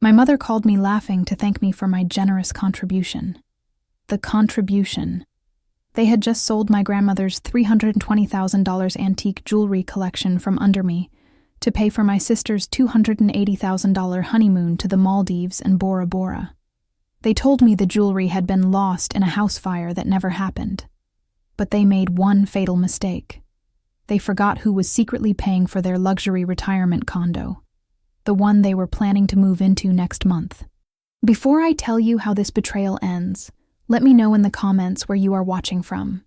My mother called me laughing to thank me for my generous contribution. The contribution. They had just sold my grandmother's $320,000 antique jewelry collection from under me to pay for my sister's $280,000 honeymoon to the Maldives and Bora Bora. They told me the jewelry had been lost in a house fire that never happened. But they made one fatal mistake. They forgot who was secretly paying for their luxury retirement condo, the one they were planning to move into next month. Before I tell you how this betrayal ends, let me know in the comments where you are watching from.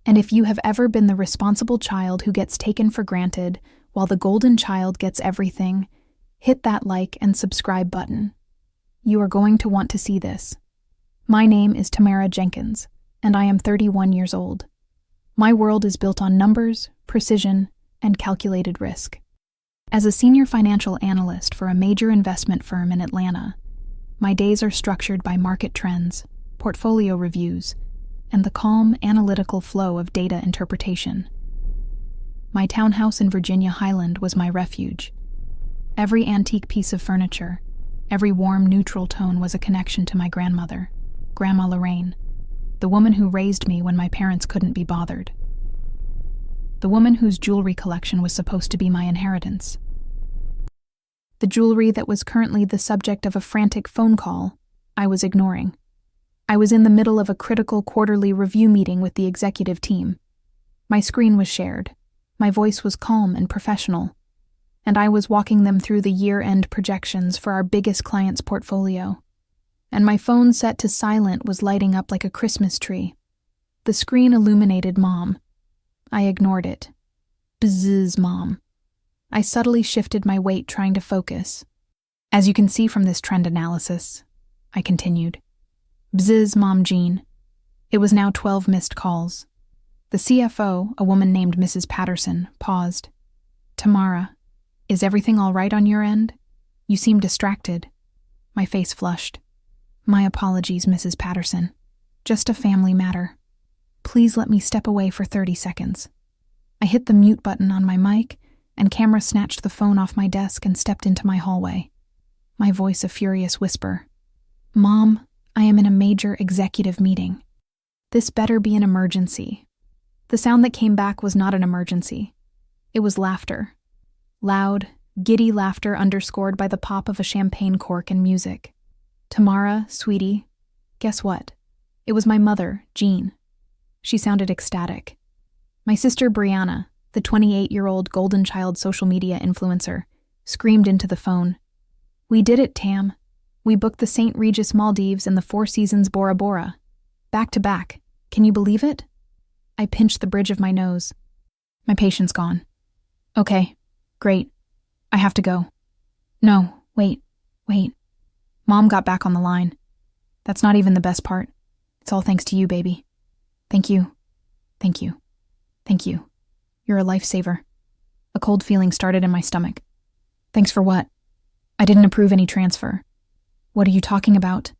And if you have ever been the responsible child who gets taken for granted while the golden child gets everything, hit that like and subscribe button. You are going to want to see this. My name is Tamara Jenkins, and I am 31 years old. My world is built on numbers, precision, and calculated risk. As a senior financial analyst for a major investment firm in Atlanta, my days are structured by market trends, portfolio reviews, and the calm, analytical flow of data interpretation. My townhouse in Virginia Highland was my refuge. Every antique piece of furniture, every warm, neutral tone was a connection to my grandmother, Grandma Lorraine, the woman who raised me when my parents couldn't be bothered. The woman whose jewelry collection was supposed to be my inheritance. The jewelry that was currently the subject of a frantic phone call I was ignoring. I was in the middle of a critical quarterly review meeting with the executive team. My screen was shared. My voice was calm and professional, and I was walking them through the year-end projections for our biggest client's portfolio. And my phone set to silent was lighting up like a Christmas tree. The screen illuminated Mom. I ignored it. Bzzz, Mom. I subtly shifted my weight trying to focus. As you can see from this trend analysis, I continued. Bzzz, Mom Jean. It was now 12 missed calls. The CFO, a woman named Mrs. Patterson, paused. Tamara, is everything all right on your end? You seem distracted. My face flushed. My apologies, Mrs. Patterson. Just a family matter. Please let me step away for 30 seconds. I hit the mute button on my mic, and camera snatched the phone off my desk and stepped into my hallway. My voice a furious whisper. Mom, I am in a major executive meeting. This better be an emergency. The sound that came back was not an emergency. It was laughter. Loud, giddy laughter underscored by the pop of a champagne cork and music. Tamara, sweetie, guess what? It was my mother, Jean. She sounded ecstatic. My sister Brianna, the 28-year-old golden child social media influencer, screamed into the phone. We did it, Tam. We booked the St. Regis Maldives and the Four Seasons Bora Bora. Back to back. Can you believe it? I pinched the bridge of my nose. My patience gone. Okay, great. I have to go. No, wait. Mom got back on the line. That's not even the best part. It's all thanks to you, baby. Thank you. You're a lifesaver. A cold feeling started in my stomach. Thanks for what? I didn't approve any transfer. What are you talking about?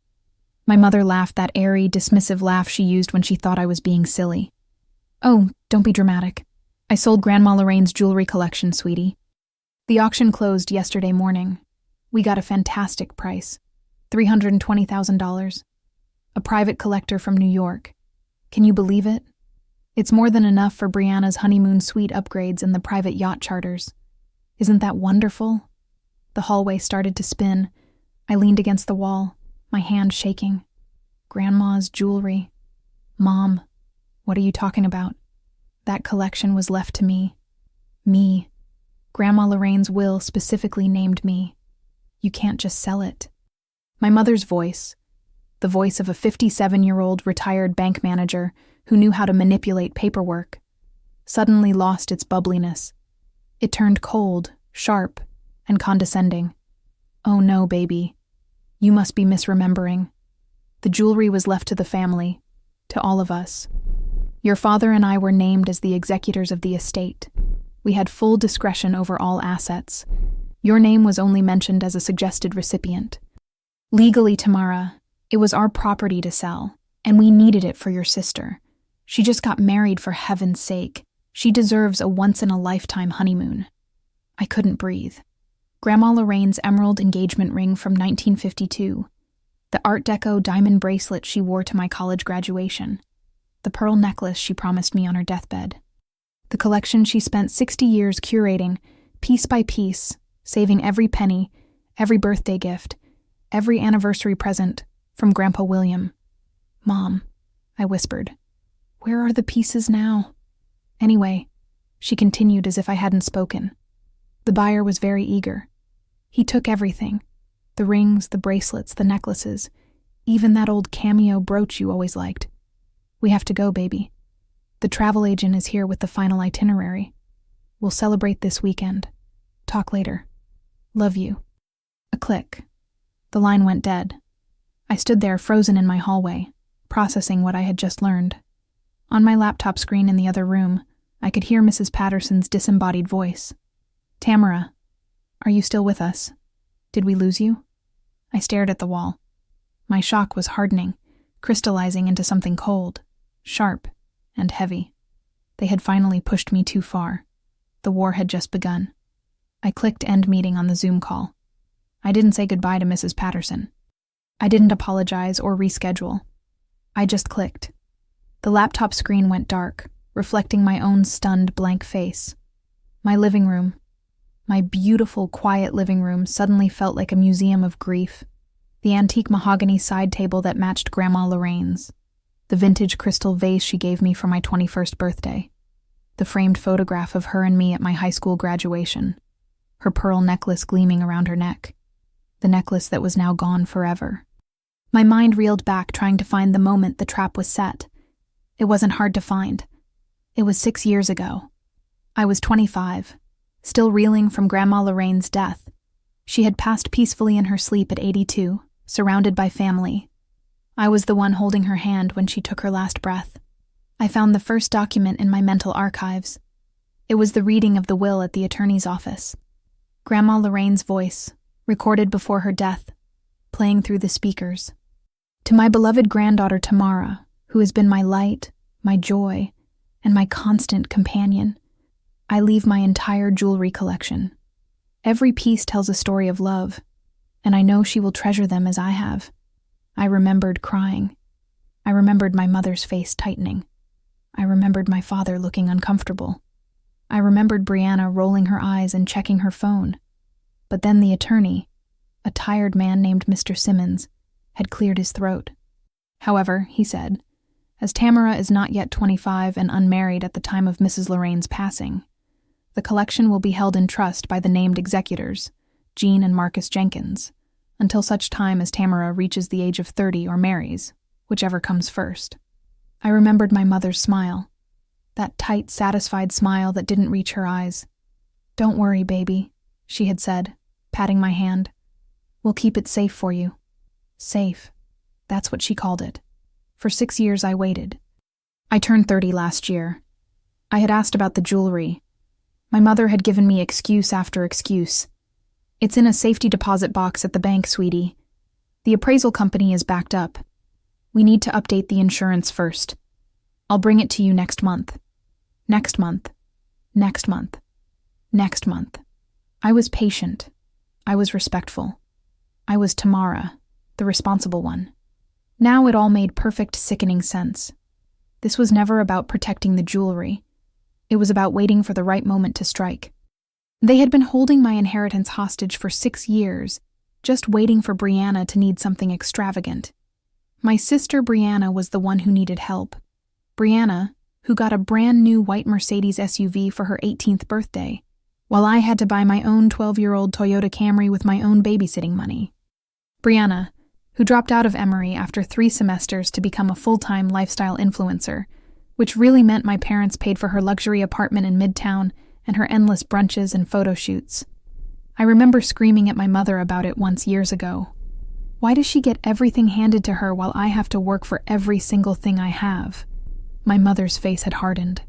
My mother laughed that airy, dismissive laugh she used when she thought I was being silly. Oh, don't be dramatic. I sold Grandma Lorraine's jewelry collection, sweetie. The auction closed yesterday morning. We got a fantastic price. $320,000. A private collector from New York. Can you believe it? It's more than enough for Brianna's honeymoon suite upgrades and the private yacht charters. Isn't that wonderful? The hallway started to spin. I leaned against the wall, my hand shaking. Grandma's jewelry. Mom, what are you talking about? That collection was left to me. Me. Grandma Lorraine's will specifically named me. You can't just sell it. My mother's voice, the voice of a 57-year-old retired bank manager who knew how to manipulate paperwork, suddenly lost its bubbliness. It turned cold, sharp, and condescending. Oh no, baby. You must be misremembering. The jewelry was left to the family, to all of us. Your father and I were named as the executors of the estate. We had full discretion over all assets. Your name was only mentioned as a suggested recipient. Legally, Tamara, it was our property to sell, and we needed it for your sister. She just got married, for heaven's sake. She deserves a once-in-a-lifetime honeymoon. I couldn't breathe. Grandma Lorraine's emerald engagement ring from 1952, the Art Deco diamond bracelet she wore to my college graduation, the pearl necklace she promised me on her deathbed, the collection she spent 60 years curating, piece by piece, saving every penny, every birthday gift, every anniversary present from Grandpa William. "Mom," I whispered, "where are the pieces now?" Anyway, she continued as if I hadn't spoken. The buyer was very eager. He took everything, the rings, the bracelets, the necklaces, even that old cameo brooch you always liked. "We have to go, baby. The travel agent is here with the final itinerary. We'll celebrate this weekend. Talk later. Love you." A click. The line went dead. I stood there frozen in my hallway, processing what I had just learned. On my laptop screen in the other room, I could hear Mrs. Patterson's disembodied voice. "Tamara, are you still with us? Did we lose you?" I stared at the wall. My shock was hardening, crystallizing into something cold, sharp, and heavy. They had finally pushed me too far. The war had just begun. I clicked end meeting on the Zoom call. I didn't say goodbye to Mrs. Patterson. I didn't apologize or reschedule. I just clicked. The laptop screen went dark, reflecting my own stunned blank face. My living room, my beautiful, quiet living room, suddenly felt like a museum of grief. The antique mahogany side table that matched Grandma Lorraine's. The vintage crystal vase she gave me for my 21st birthday. The framed photograph of her and me at my high school graduation. Her pearl necklace gleaming around her neck. The necklace that was now gone forever. My mind reeled back, trying to find the moment the trap was set. It wasn't hard to find. It was 6 years ago. I was 25, still reeling from Grandma Lorraine's death. She had passed peacefully in her sleep at 82, surrounded by family. I was the one holding her hand when she took her last breath. I found the first document in my mental archives. It was the reading of the will at the attorney's office. Grandma Lorraine's voice, recorded before her death, playing through the speakers. "To my beloved granddaughter Tamara, who has been my light, my joy, and my constant companion, I leave my entire jewelry collection. Every piece tells a story of love, and I know she will treasure them as I have." I remembered crying. I remembered my mother's face tightening. I remembered my father looking uncomfortable. I remembered Brianna rolling her eyes and checking her phone. But then the attorney, a tired man named Mr. Simmons, had cleared his throat. "However," he said, "as Tamara is not yet 25 and unmarried at the time of Mrs. Lorraine's passing, the collection will be held in trust by the named executors, Jean and Marcus Jenkins, until such time as Tamara reaches the age of 30 or marries, whichever comes first." I remembered my mother's smile, that tight, satisfied smile that didn't reach her eyes. "Don't worry, baby," she had said, patting my hand. "We'll keep it safe for you." Safe. That's what she called it. For 6 years I waited. I turned 30 last year. I had asked about the jewelry. My mother had given me excuse after excuse. "It's in a safety deposit box at the bank, sweetie. The appraisal company is backed up. We need to update the insurance first. I'll bring it to you next month. Next month. Next month. Next month." I was patient. I was respectful. I was Tamara, the responsible one. Now it all made perfect, sickening sense. This was never about protecting the jewelry. It was about waiting for the right moment to strike. They had been holding my inheritance hostage for 6 years, just waiting for Brianna to need something extravagant. My sister Brianna was the one who needed help. Brianna, who got a brand new white Mercedes SUV for her 18th birthday, while I had to buy my own 12-year-old Toyota Camry with my own babysitting money. Brianna, who dropped out of Emory after 3 semesters to become a full-time lifestyle influencer, which really meant my parents paid for her luxury apartment in Midtown and her endless brunches and photo shoots. I remember screaming at my mother about it once years ago. Why does she get everything handed to her while I have to work for every single thing I have? My mother's face had hardened.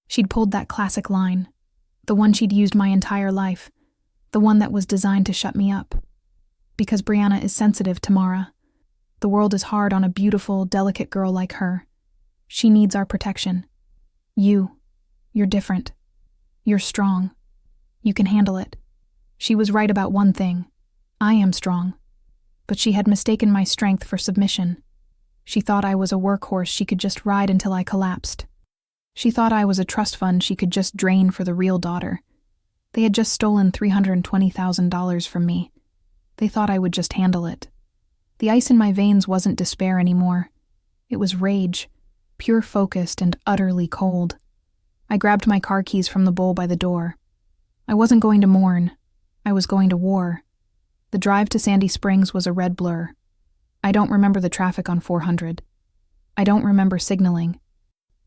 She'd pulled that classic line, the one she'd used my entire life, the one that was designed to shut me up. Because Brianna is sensitive, Tamara. The world is hard on a beautiful, delicate girl like her. She needs our protection. You're different. You're strong. You can handle it. She was right about one thing. I am strong. But she had mistaken my strength for submission. She thought I was a workhorse she could just ride until I collapsed. She thought I was a trust fund she could just drain for the real daughter. They had just stolen $320,000 from me. They thought I would just handle it. The ice in my veins wasn't despair anymore. It was rage, pure focused and utterly cold. I grabbed my car keys from the bowl by the door. I wasn't going to mourn. I was going to war. The drive to Sandy Springs was a red blur. I don't remember the traffic on 400. I don't remember signaling.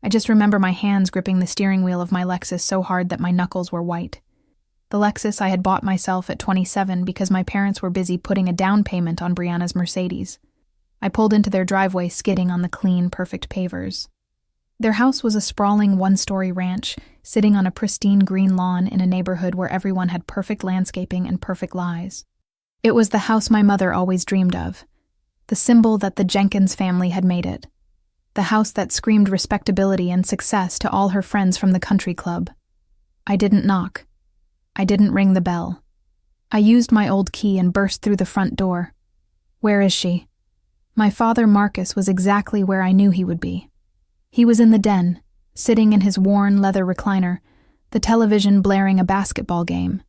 I just remember my hands gripping the steering wheel of my Lexus so hard that my knuckles were white. The Lexus I had bought myself at 27 because my parents were busy putting a down payment on Brianna's Mercedes. I pulled into their driveway, skidding on the clean, perfect pavers. Their house was a sprawling one-story ranch, sitting on a pristine green lawn in a neighborhood where everyone had perfect landscaping and perfect lives. It was the house my mother always dreamed of, the symbol that the Jenkins family had made it, the house that screamed respectability and success to all her friends from the country club. I didn't knock. I didn't ring the bell. I used my old key and burst through the front door. Where is she? My father, Marcus, was exactly where I knew he would be. He was in the den, sitting in his worn leather recliner, the television blaring a basketball game.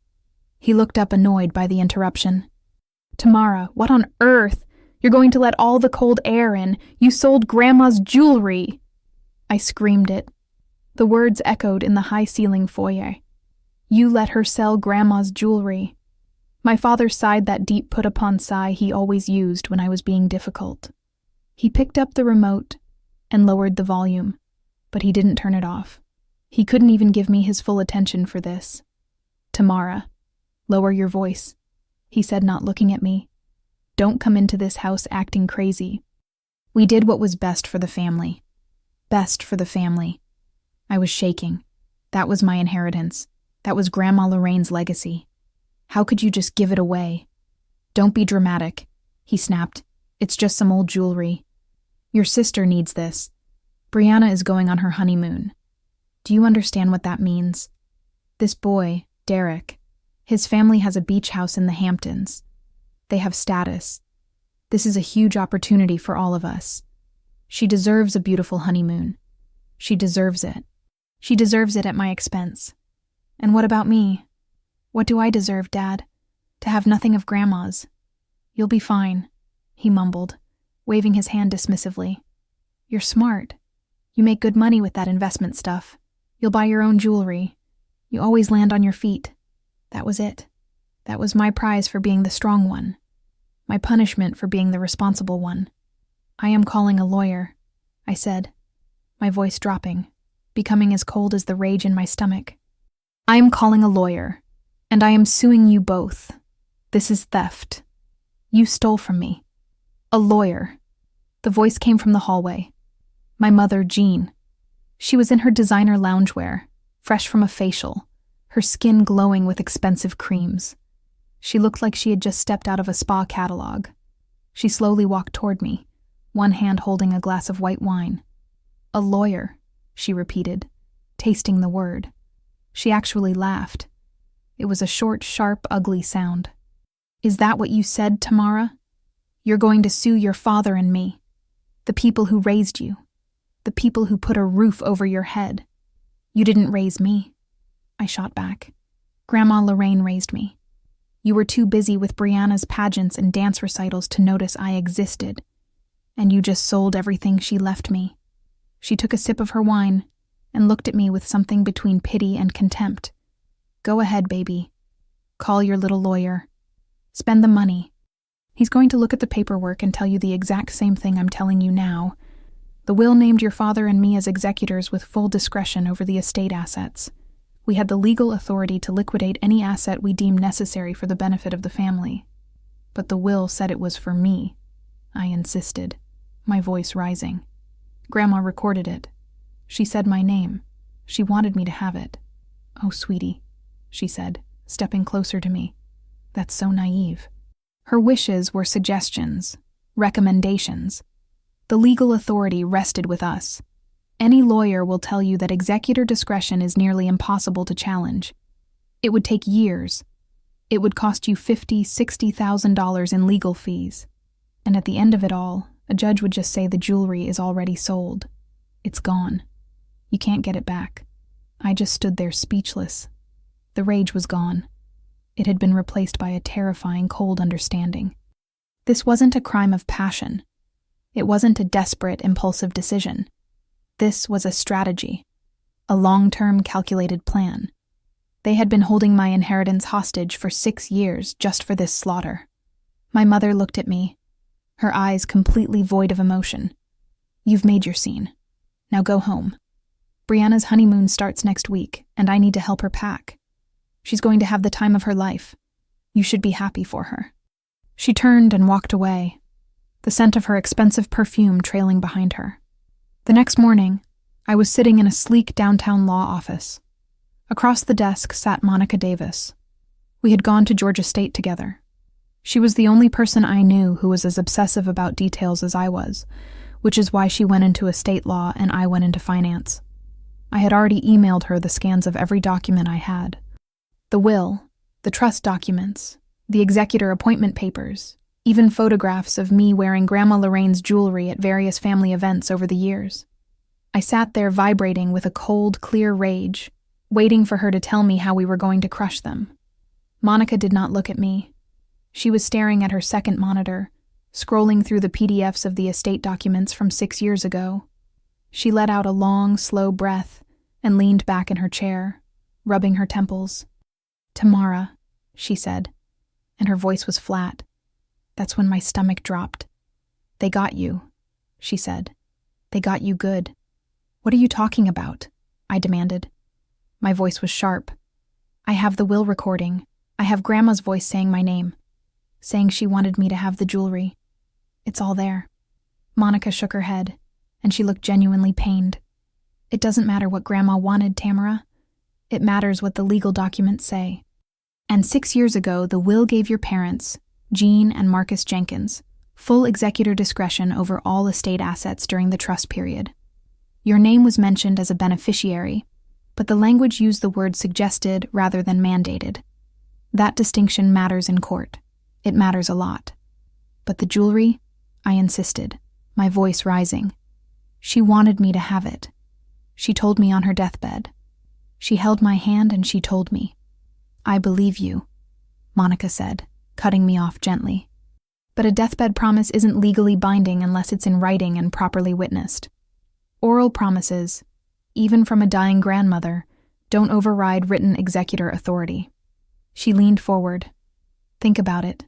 He looked up, annoyed by the interruption. Tamara, what on earth? You're going to let all the cold air in. You sold Grandma's jewelry. I screamed it. The words echoed in the high-ceiling foyer. You let her sell Grandma's jewelry. My father sighed that deep put-upon sigh he always used when I was being difficult. He picked up the remote and lowered the volume, but he didn't turn it off. He couldn't even give me his full attention for this. Tamara, lower your voice, he said, not looking at me. Don't come into this house acting crazy. We did what was best for the family. Best for the family. I was shaking. That was my inheritance. That was Grandma Lorraine's legacy. How could you just give it away? Don't be dramatic, he snapped. It's just some old jewelry. Your sister needs this. Brianna is going on her honeymoon. Do you understand what that means? This boy, Derek, his family has a beach house in the Hamptons. They have status. This is a huge opportunity for all of us. She deserves a beautiful honeymoon. She deserves it. She deserves it at my expense. And what about me? What do I deserve, Dad? To have nothing of Grandma's. You'll be fine, he mumbled, waving his hand dismissively. You're smart. You make good money with that investment stuff. You'll buy your own jewelry. You always land on your feet. That was it. That was my prize for being the strong one. My punishment for being the responsible one. I am calling a lawyer, I said, my voice dropping, becoming as cold as the rage in my stomach. I am calling a lawyer, and I am suing you both. This is theft. You stole from me. A lawyer. The voice came from the hallway. My mother, Jean. She was in her designer loungewear, fresh from a facial, her skin glowing with expensive creams. She looked like she had just stepped out of a spa catalog. She slowly walked toward me, one hand holding a glass of white wine. A lawyer, she repeated, tasting the word. She actually laughed. It was a short, sharp, ugly sound. Is that what you said, Tamara? You're going to sue your father and me. The people who raised you. The people who put a roof over your head. You didn't raise me. I shot back. Grandma Lorraine raised me. You were too busy with Brianna's pageants and dance recitals to notice I existed. And you just sold everything she left me. She took a sip of her wine and looked at me with something between pity and contempt. Go ahead, baby. Call your little lawyer. Spend the money. He's going to look at the paperwork and tell you the exact same thing I'm telling you now. The will named your father and me as executors with full discretion over the estate assets. We had the legal authority to liquidate any asset we deemed necessary for the benefit of the family. But the will said it was for me. I insisted, my voice rising. Grandma recorded it. She said my name. She wanted me to have it. Oh, sweetie, she said, stepping closer to me. That's so naive. Her wishes were suggestions, recommendations. The legal authority rested with us. Any lawyer will tell you that executor discretion is nearly impossible to challenge. It would take years. It would cost you $50,000, $60,000 in legal fees. And at the end of it all, a judge would just say the jewelry is already sold. It's gone. You can't get it back. I just stood there speechless. The rage was gone. It had been replaced by a terrifying, cold understanding. This wasn't a crime of passion. It wasn't a desperate, impulsive decision. This was a strategy, a long-term, calculated plan. They had been holding my inheritance hostage for 6 years just for this slaughter. My mother looked at me, her eyes completely void of emotion. You've made your scene. Now go home. Brianna's honeymoon starts next week, and I need to help her pack. She's going to have the time of her life. You should be happy for her. She turned and walked away, the scent of her expensive perfume trailing behind her. The next morning, I was sitting in a sleek downtown law office. Across the desk sat Monica Davis. We had gone to Georgia State together. She was the only person I knew who was as obsessive about details as I was, which is why she went into estate law and I went into finance. I had already emailed her the scans of every document I had. The will, the trust documents, the executor appointment papers, even photographs of me wearing Grandma Lorraine's jewelry at various family events over the years. I sat there vibrating with a cold, clear rage, waiting for her to tell me how we were going to crush them. Monica did not look at me. She was staring at her second monitor, scrolling through the PDFs of the estate documents from 6 years ago. She let out a long, slow breath and leaned back in her chair, rubbing her temples. "Tamara," she said, and her voice was flat. That's when my stomach dropped. "They got you," she said. "They got you good." "What are you talking about?" I demanded. My voice was sharp. "I have the will recording. I have Grandma's voice saying my name, saying she wanted me to have the jewelry. It's all there." Monica shook her head, and she looked genuinely pained. "It doesn't matter what Grandma wanted, Tamara. It matters what the legal documents say. And 6 years ago, the will gave your parents, Jean and Marcus Jenkins, full executor discretion over all estate assets during the trust period. Your name was mentioned as a beneficiary, but the language used the word suggested rather than mandated. That distinction matters in court. It matters a lot. But the jewelry, I insisted, my voice rising. She wanted me to have it. She told me on her deathbed. She held my hand and she told me. "I believe you," Monica said, cutting me off gently. "But a deathbed promise isn't legally binding unless it's in writing and properly witnessed. Oral promises, even from a dying grandmother, don't override written executor authority." She leaned forward. "Think about it.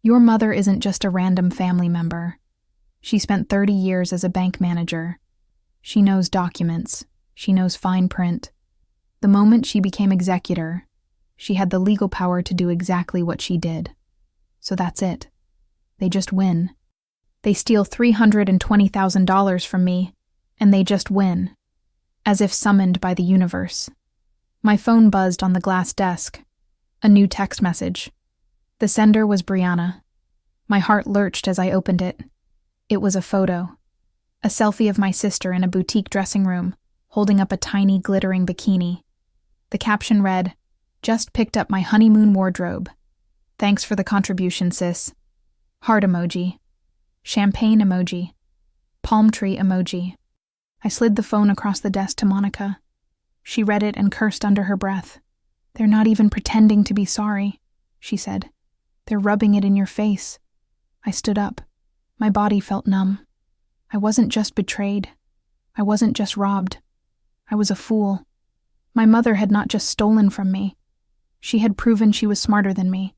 Your mother isn't just a random family member. She spent 30 years as a bank manager. She knows documents. She knows fine print. The moment she became executor, she had the legal power to do exactly what she did. So that's it. They just win. They steal $320,000 from me, and they just win, as if summoned by the universe." My phone buzzed on the glass desk. A new text message. The sender was Brianna. My heart lurched as I opened it. It was a photo. A selfie of my sister in a boutique dressing room, holding up a tiny, glittering bikini. The caption read, "Just picked up my honeymoon wardrobe. Thanks for the contribution, sis." Heart emoji. Champagne emoji. Palm tree emoji. I slid the phone across the desk to Monica. She read it and cursed under her breath. "They're not even pretending to be sorry," she said. "They're rubbing it in your face." I stood up. My body felt numb. I wasn't just betrayed. I wasn't just robbed. I was a fool. My mother had not just stolen from me. She had proven she was smarter than me.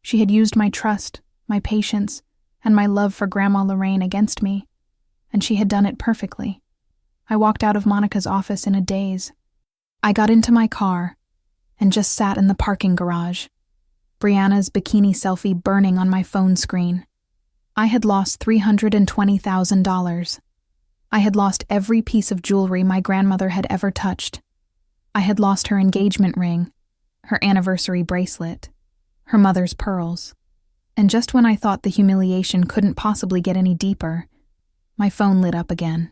She had used my trust, my patience, and my love for Grandma Lorraine against me, and she had done it perfectly. I walked out of Monica's office in a daze. I got into my car and just sat in the parking garage, Brianna's bikini selfie burning on my phone screen. I had lost $320,000. I had lost every piece of jewelry my grandmother had ever touched. I had lost her engagement ring, her anniversary bracelet, her mother's pearls. And just when I thought the humiliation couldn't possibly get any deeper, my phone lit up again.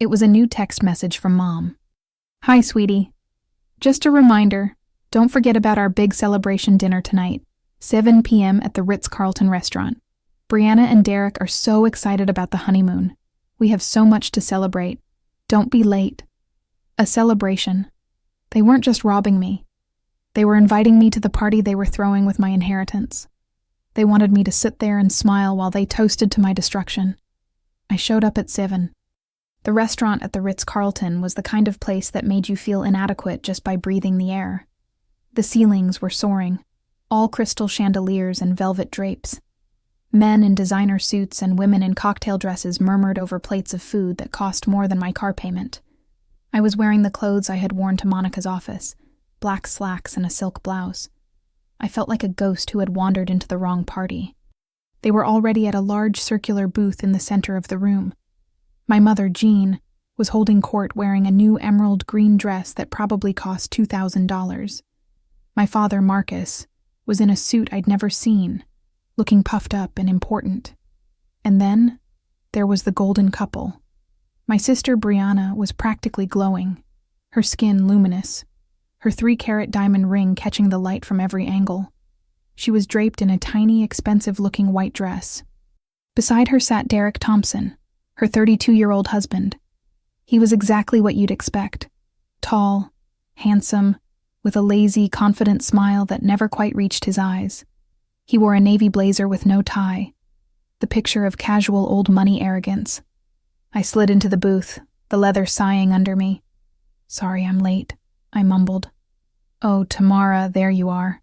It was a new text message from Mom. "Hi, sweetie. Just a reminder, Don't forget about our big celebration dinner tonight, 7 p.m. at the Ritz-Carlton restaurant. Brianna and Derek are so excited about the honeymoon. We have so much to celebrate. Don't be late. A celebration. They weren't just robbing me. They were inviting me to the party they were throwing with my inheritance. They wanted me to sit there and smile while they toasted to my destruction. I showed up at 7. The restaurant at the Ritz-Carlton was the kind of place that made you feel inadequate just by breathing the air. The ceilings were soaring, all crystal chandeliers and velvet drapes. Men in designer suits and women in cocktail dresses murmured over plates of food that cost more than my car payment. I was wearing the clothes I had worn to Monica's office, black slacks and a silk blouse. I felt like a ghost who had wandered into the wrong party. They were already at a large circular booth in the center of the room. My mother, Jean, was holding court wearing a new emerald green dress that probably cost $2,000. My father, Marcus, was in a suit I'd never seen, looking puffed up and important. And then there was the golden couple. My sister Brianna was practically glowing, her skin luminous, her 3-carat diamond ring catching the light from every angle. She was draped in a tiny, expensive-looking white dress. Beside her sat Derek Thompson, her 32-year-old husband. He was exactly what you'd expect. Tall, handsome, with a lazy, confident smile that never quite reached his eyes. He wore a navy blazer with no tie, the picture of casual old money arrogance. I slid into the booth, the leather sighing under me. "Sorry I'm late," I mumbled. "Oh, Tamara, there you are."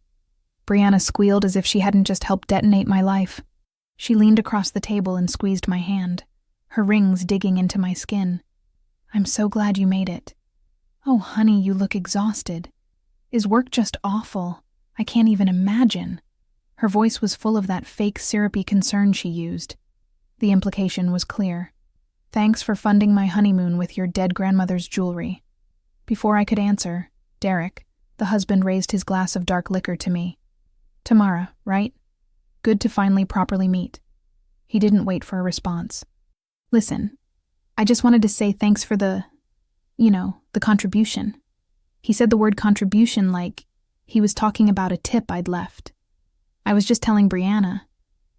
Brianna squealed as if she hadn't just helped detonate my life. She leaned across the table and squeezed my hand, her rings digging into my skin. "I'm so glad you made it." "Oh, honey, you look exhausted. Is work just awful? I can't even imagine." Her voice was full of that fake syrupy concern she used. The implication was clear. "Thanks for funding my honeymoon with your dead grandmother's jewelry." Before I could answer, Derek, the husband, raised his glass of dark liquor to me. "Tamara, right? Good to finally properly meet." He didn't wait for a response. "Listen, I just wanted to say thanks for the contribution." He said the word contribution like he was talking about a tip I'd left. "I was just telling Brianna."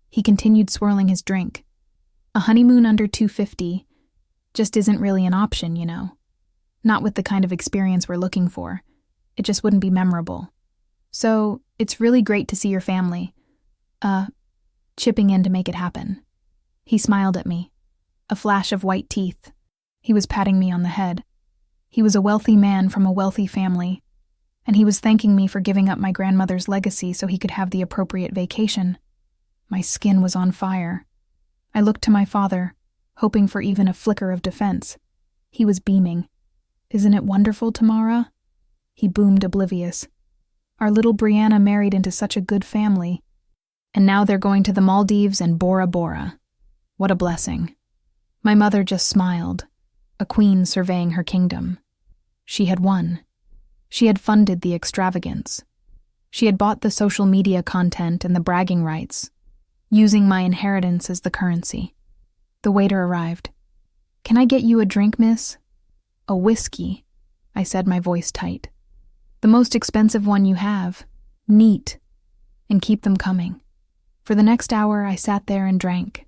He continued swirling his drink. "A honeymoon under $250 just isn't really an option, Not with the kind of experience we're looking for. It just wouldn't be memorable. So, it's really great to see your family, chipping in to make it happen." He smiled at me, a flash of white teeth. He was patting me on the head. He was a wealthy man from a wealthy family, and he was thanking me for giving up my grandmother's legacy so he could have the appropriate vacation. My skin was on fire. I looked to my father, hoping for even a flicker of defense. He was beaming. "Isn't it wonderful, Tamara?" He boomed, oblivious. "Our little Brianna married into such a good family, and now they're going to the Maldives and Bora Bora. What a blessing." My mother just smiled, a queen surveying her kingdom. She had won. She had funded the extravagance. She had bought the social media content and the bragging rights, using my inheritance as the currency. The waiter arrived. "Can I get you a drink, miss?" "A whiskey," I said, my voice tight. "The most expensive one you have. Neat. And keep them coming." For the next hour, I sat there and drank.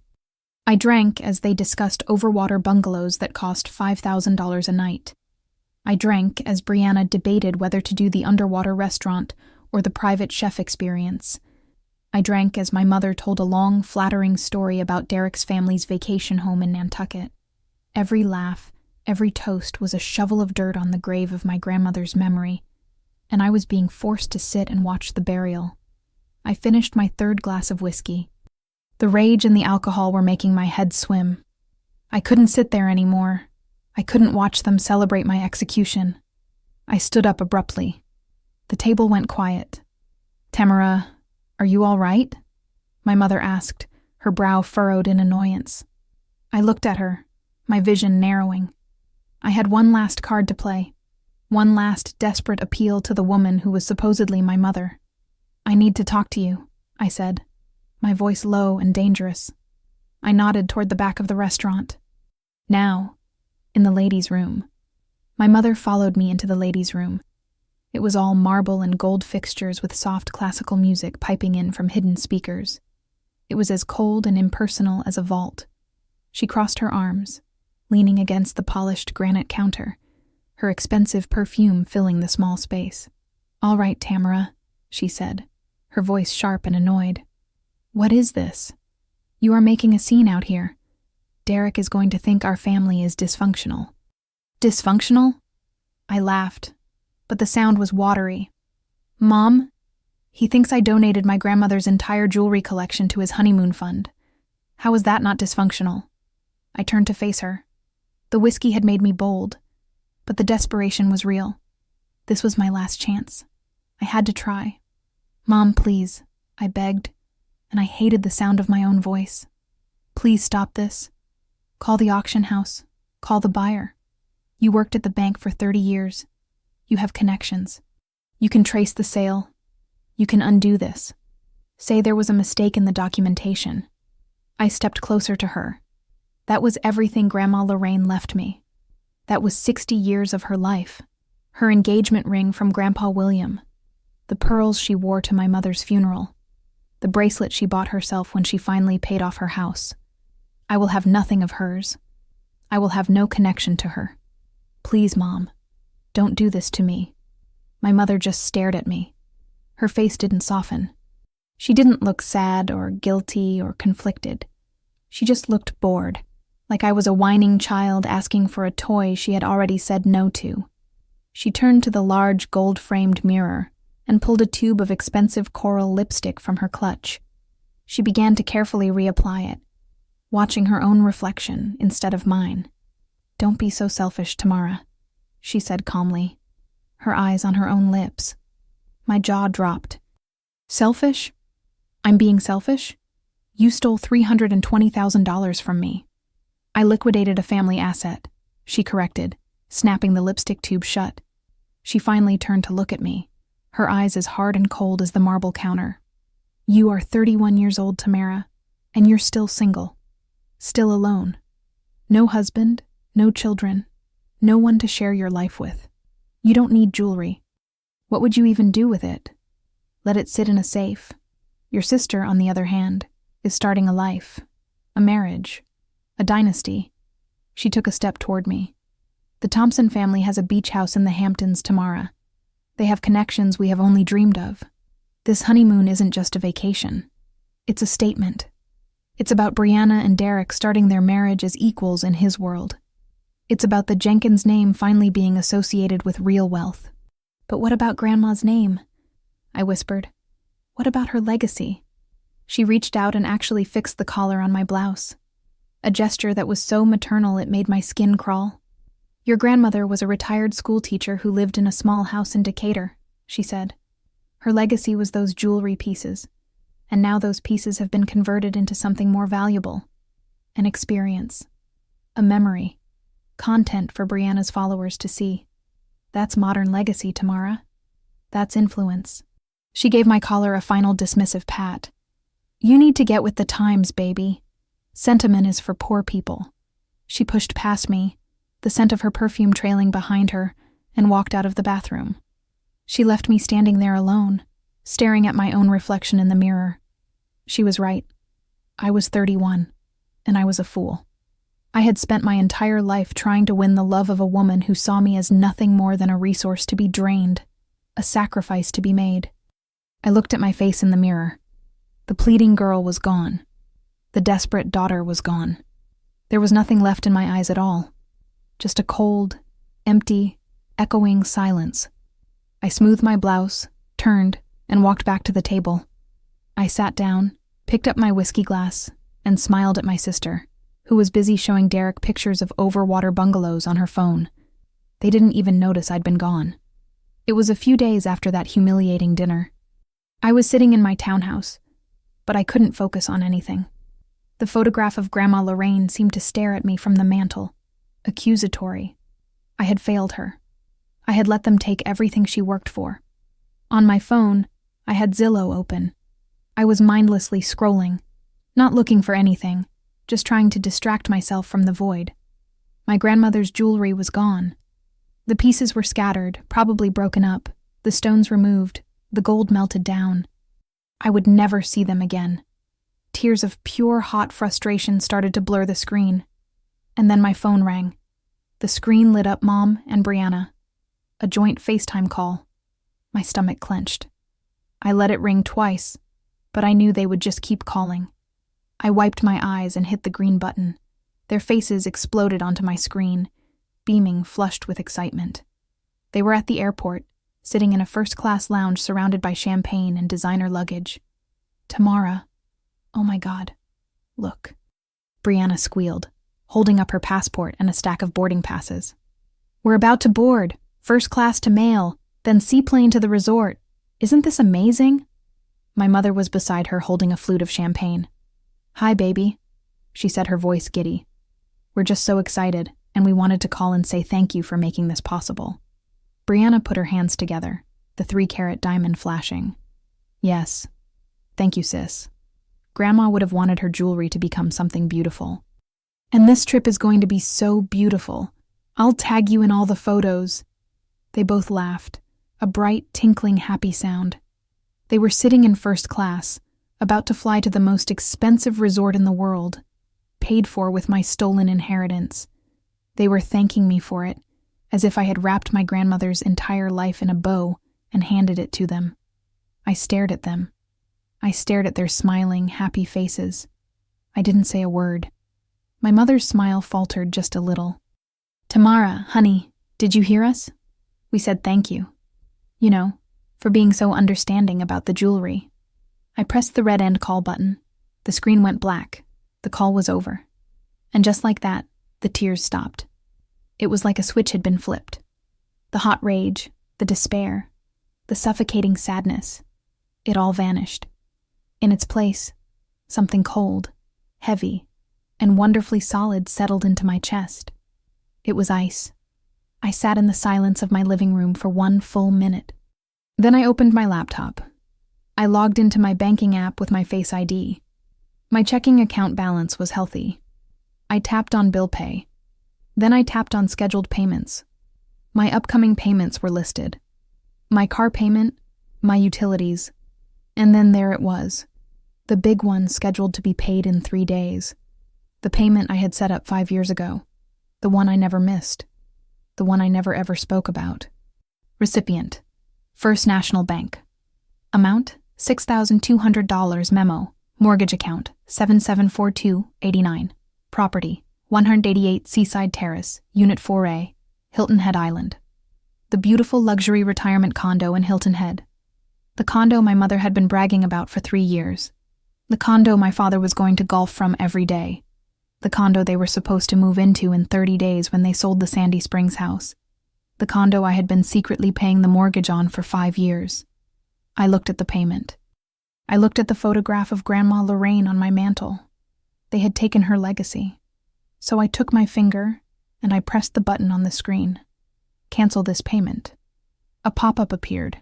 I drank as they discussed overwater bungalows that cost $5,000 a night. I drank as Brianna debated whether to do the underwater restaurant or the private chef experience. I drank as my mother told a long, flattering story about Derek's family's vacation home in Nantucket. Every laugh, every toast was a shovel of dirt on the grave of my grandmother's memory, and I was being forced to sit and watch the burial. I finished my 3rd glass of whiskey. The rage and the alcohol were making my head swim. I couldn't sit there anymore. I couldn't watch them celebrate my execution. I stood up abruptly. The table went quiet. "Tamara, are you all right?" my mother asked, her brow furrowed in annoyance. I looked at her, my vision narrowing. I had one last card to play, one last desperate appeal to the woman who was supposedly my mother. "I need to talk to you," I said, my voice low and dangerous. I nodded toward the back of the restaurant. "Now, in the ladies' room." My mother followed me into the ladies' room. It was all marble and gold fixtures with soft classical music piping in from hidden speakers. It was as cold and impersonal as a vault. She crossed her arms, leaning against the polished granite counter, her expensive perfume filling the small space. "All right, Tamara," she said, her voice sharp and annoyed. "What is this? You are making a scene out here. Derek is going to think our family is dysfunctional." "Dysfunctional?" I laughed, but the sound was watery. "Mom, he thinks I donated my grandmother's entire jewelry collection to his honeymoon fund. How is that not dysfunctional?" I turned to face her. The whiskey had made me bold, but the desperation was real. This was my last chance. I had to try. "Mom, please," I begged, and I hated the sound of my own voice. "Please stop this. Call the auction house. Call the buyer. You worked at the bank for 30 years. You have connections. You can trace the sale. You can undo this. Say there was a mistake in the documentation." I stepped closer to her. That was everything Grandma Lorraine left me. That was 60 years of her life. Her engagement ring from Grandpa William. The pearls she wore to my mother's funeral. The bracelet she bought herself when she finally paid off her house. I will have nothing of hers. I will have no connection to her. Please, Mom, don't do this to me. My mother just stared at me. Her face didn't soften. She didn't look sad or guilty or conflicted. She just looked bored, like I was a whining child asking for a toy she had already said no to. She turned to the large gold-framed mirror and pulled a tube of expensive coral lipstick from her clutch. She began to carefully reapply it, watching her own reflection instead of mine. "Don't be so selfish, Tamara," she said calmly, her eyes on her own lips. My jaw dropped. "Selfish? I'm being selfish? You stole $320,000 from me." "I liquidated a family asset," she corrected, snapping the lipstick tube shut. She finally turned to look at me, her eyes as hard and cold as the marble counter. "You are 31 years old, Tamara, and you're still single. Still alone. No husband, no children, no one to share your life with. You don't need jewelry. What would you even do with it? Let it sit in a safe. Your sister, on the other hand, is starting a life, a marriage, a dynasty." She took a step toward me. "The Thompson family has a beach house in the Hamptons, Tamara. They have connections we have only dreamed of. This honeymoon isn't just a vacation. It's a statement. It's about Brianna and Derek starting their marriage as equals in his world. It's about the Jenkins name finally being associated with real wealth." "But what about Grandma's name?" I whispered. "What about her legacy?" She reached out and actually fixed the collar on my blouse, a gesture that was so maternal it made my skin crawl. "Your grandmother was a retired school teacher who lived in a small house in Decatur," she said. "Her legacy was those jewelry pieces, and now those pieces have been converted into something more valuable. An experience. A memory. Content for Brianna's followers to see. That's modern legacy, Tamara. That's influence." She gave my collar a final dismissive pat. "You need to get with the times, baby. Sentiment is for poor people." She pushed past me, the scent of her perfume trailing behind her, and walked out of the bathroom. She left me standing there alone, staring at my own reflection in the mirror. She was right. I was 31, and I was a fool. I had spent my entire life trying to win the love of a woman who saw me as nothing more than a resource to be drained, a sacrifice to be made. I looked at my face in the mirror. The pleading girl was gone. The desperate daughter was gone. There was nothing left in my eyes at all. Just a cold, empty, echoing silence. I smoothed my blouse, turned, and walked back to the table. I sat down, picked up my whiskey glass, and smiled at my sister, who was busy showing Derek pictures of overwater bungalows on her phone. They didn't even notice I'd been gone. It was a few days after that humiliating dinner. I was sitting in my townhouse, but I couldn't focus on anything. The photograph of Grandma Lorraine seemed to stare at me from the mantel, accusatory. I had failed her. I had let them take everything she worked for. On my phone, I had Zillow open. I was mindlessly scrolling, not looking for anything, just trying to distract myself from the void. My grandmother's jewelry was gone. The pieces were scattered, probably broken up, The stones removed, the gold melted down. I would never see them again. Tears of pure hot frustration started to blur the screen. And then my phone rang. The screen lit up Mom and Brianna. A joint FaceTime call. My stomach clenched. I let it ring twice, but I knew they would just keep calling. I wiped my eyes and hit the green button. Their faces exploded onto my screen, beaming, flushed with excitement. They were at the airport, sitting in a first-class lounge surrounded by champagne and designer luggage. Tamara. Oh my God. Look. Brianna squealed, holding up her passport and a stack of boarding passes. We're about to board. First class to Mail, then seaplane to the resort. Isn't this amazing? My mother was beside her holding a flute of champagne. Hi, baby, she said, her voice giddy. We're just so excited, and we wanted to call and say thank you for making this possible. Brianna put her hands together, the 3-carat diamond flashing. Yes. Thank you, sis. Grandma would have wanted her jewelry to become something beautiful. And this trip is going to be so beautiful. I'll tag you in all the photos. They both laughed, a bright, tinkling, happy sound. They were sitting in first class, about to fly to the most expensive resort in the world, paid for with my stolen inheritance. They were thanking me for it, as if I had wrapped my grandmother's entire life in a bow and handed it to them. I stared at them. I stared at their smiling, happy faces. I didn't say a word. My mother's smile faltered just a little. Tamara, honey, did you hear us? We said thank you. You know, for being so understanding about the jewelry. I pressed the red end call button. The screen went black. The call was over. And just like that, the tears stopped. It was like a switch had been flipped. The hot rage, the despair, the suffocating sadness, it all vanished. In its place, something cold, heavy, and wonderfully solid settled into my chest. It was ice. I sat in the silence of my living room for 1 full minute. Then I opened my laptop. I logged into my banking app with my Face ID. My checking account balance was healthy. I tapped on bill pay. Then I tapped on scheduled payments. My upcoming payments were listed. My car payment, my utilities, and then there it was. The big one scheduled to be paid in 3 days. The payment I had set up 5 years ago. The one I never missed. The one I never ever spoke about. Recipient: First National Bank. Amount: $6,200 memo. Mortgage account: 774289. Property: 188 Seaside Terrace, Unit 4A, Hilton Head Island. The beautiful luxury retirement condo in Hilton Head. The condo my mother had been bragging about for 3 years. The condo my father was going to golf from every day. The condo they were supposed to move into in 30 days when they sold the Sandy Springs house. The condo I had been secretly paying the mortgage on for 5 years. I looked at the payment. I looked at the photograph of Grandma Lorraine on my mantle. They had taken her legacy. So I took my finger and I pressed the button on the screen. Cancel this payment. A pop-up appeared.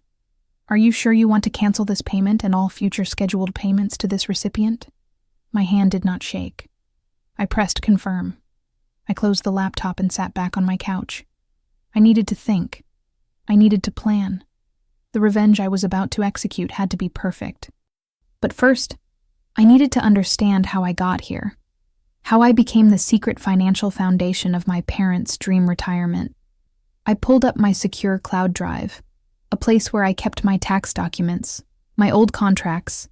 Are you sure you want to cancel this payment and all future scheduled payments to this recipient? My hand did not shake. I pressed confirm. I closed the laptop and sat back on my couch. I needed to think. I needed to plan. The revenge I was about to execute had to be perfect. But first, I needed to understand how I got here. How I became the secret financial foundation of my parents' dream retirement. I pulled up my secure cloud drive, a place where I kept my tax documents, my old contracts,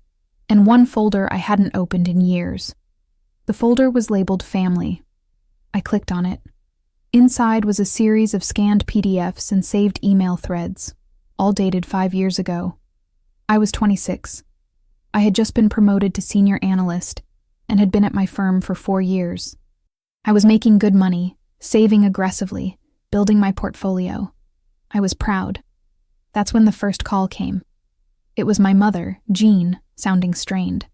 and one folder I hadn't opened in years. The folder was labeled Family. I clicked on it. Inside was a series of scanned PDFs and saved email threads, all dated 5 years ago. I was 26. I had just been promoted to senior analyst and had been at my firm for 4 years. I was making good money, saving aggressively, building my portfolio. I was proud. That's when the first call came. It was my mother, Jean, sounding strained.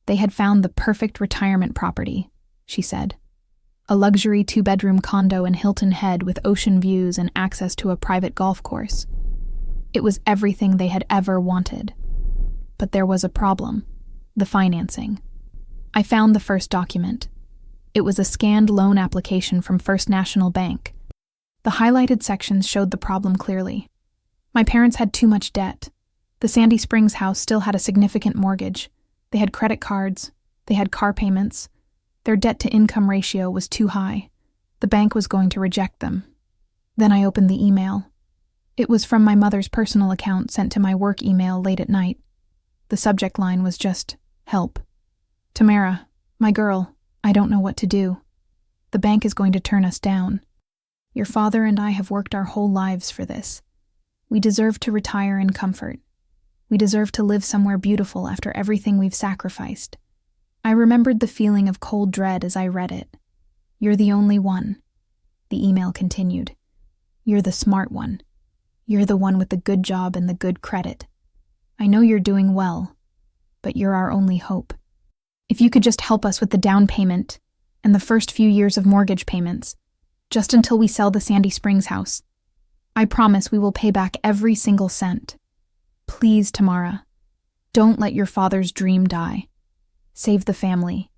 They had found the perfect retirement property, she said. A luxury 2-bedroom condo in Hilton Head with ocean views and access to a private golf course. It was everything they had ever wanted. But there was a problem: the financing. I found the first document. It was a scanned loan application from First National Bank. The highlighted sections showed the problem clearly. My parents had too much debt. The Sandy Springs house still had a significant mortgage. They had credit cards. They had car payments. Their debt-to-income ratio was too high. The bank was going to reject them. Then I opened the email. It was from my mother's personal account sent to my work email late at night. The subject line was just, "Help. Tamara, my girl, I don't know what to do. The bank is going to turn us down. Your father and I have worked our whole lives for this. We deserve to retire in comfort. We deserve to live somewhere beautiful after everything we've sacrificed." I remembered the feeling of cold dread as I read it. "You're the only one." The email continued. "You're the smart one. You're the one with the good job and the good credit. I know you're doing well, but you're our only hope. If you could just help us with the down payment and the first few years of mortgage payments, just until we sell the Sandy Springs house, I promise we will pay back every single cent. Please, Tamara, don't let your father's dream die. Save the family.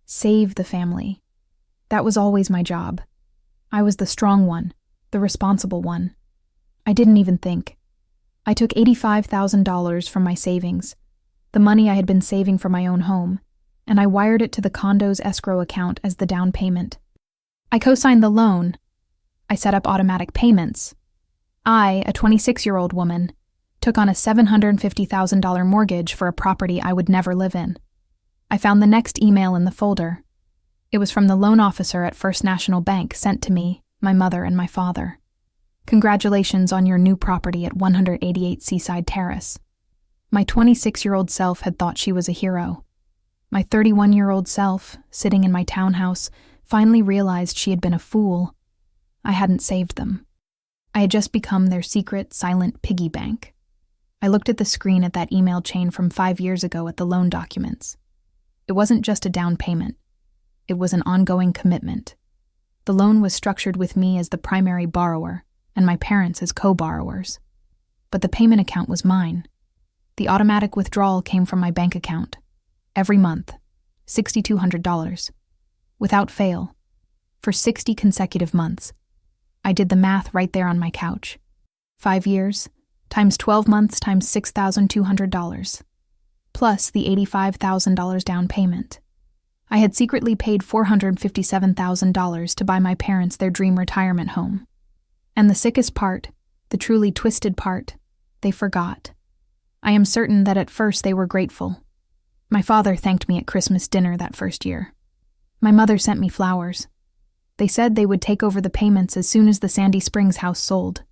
Save the family." That was always my job. I was the strong one, the responsible one. I didn't even think. I took $85,000 from my savings, the money I had been saving for my own home, and I wired it to the condo's escrow account as the down payment. I co-signed the loan. I set up automatic payments. I, a 26-year-old woman, took on a $750,000 mortgage for a property I would never live in. I found the next email in the folder. It was from the loan officer at First National Bank, sent to me, my mother, and my father. "Congratulations on your new property at 188 Seaside Terrace." My 26-year-old self had thought she was a hero. My 31-year-old self, sitting in my townhouse, finally realized she had been a fool. I hadn't saved them. I had just become their secret, silent piggy bank. I looked at the screen at that email chain from 5 years ago at the loan documents. It wasn't just a down payment. It was an ongoing commitment. The loan was structured with me as the primary borrower and my parents as co-borrowers. But the payment account was mine. The automatic withdrawal came from my bank account. Every month, $6,200. Without fail. For 60 consecutive months. I did the math right there on my couch. 5 years, times 12 months, times $6,200. Plus the $85,000 down payment. I had secretly paid $457,000 to buy my parents their dream retirement home. And the sickest part, the truly twisted part, they forgot. I am certain that at first they were grateful. My father thanked me at Christmas dinner that first year. My mother sent me flowers. They said they would take over the payments as soon as the Sandy Springs house sold.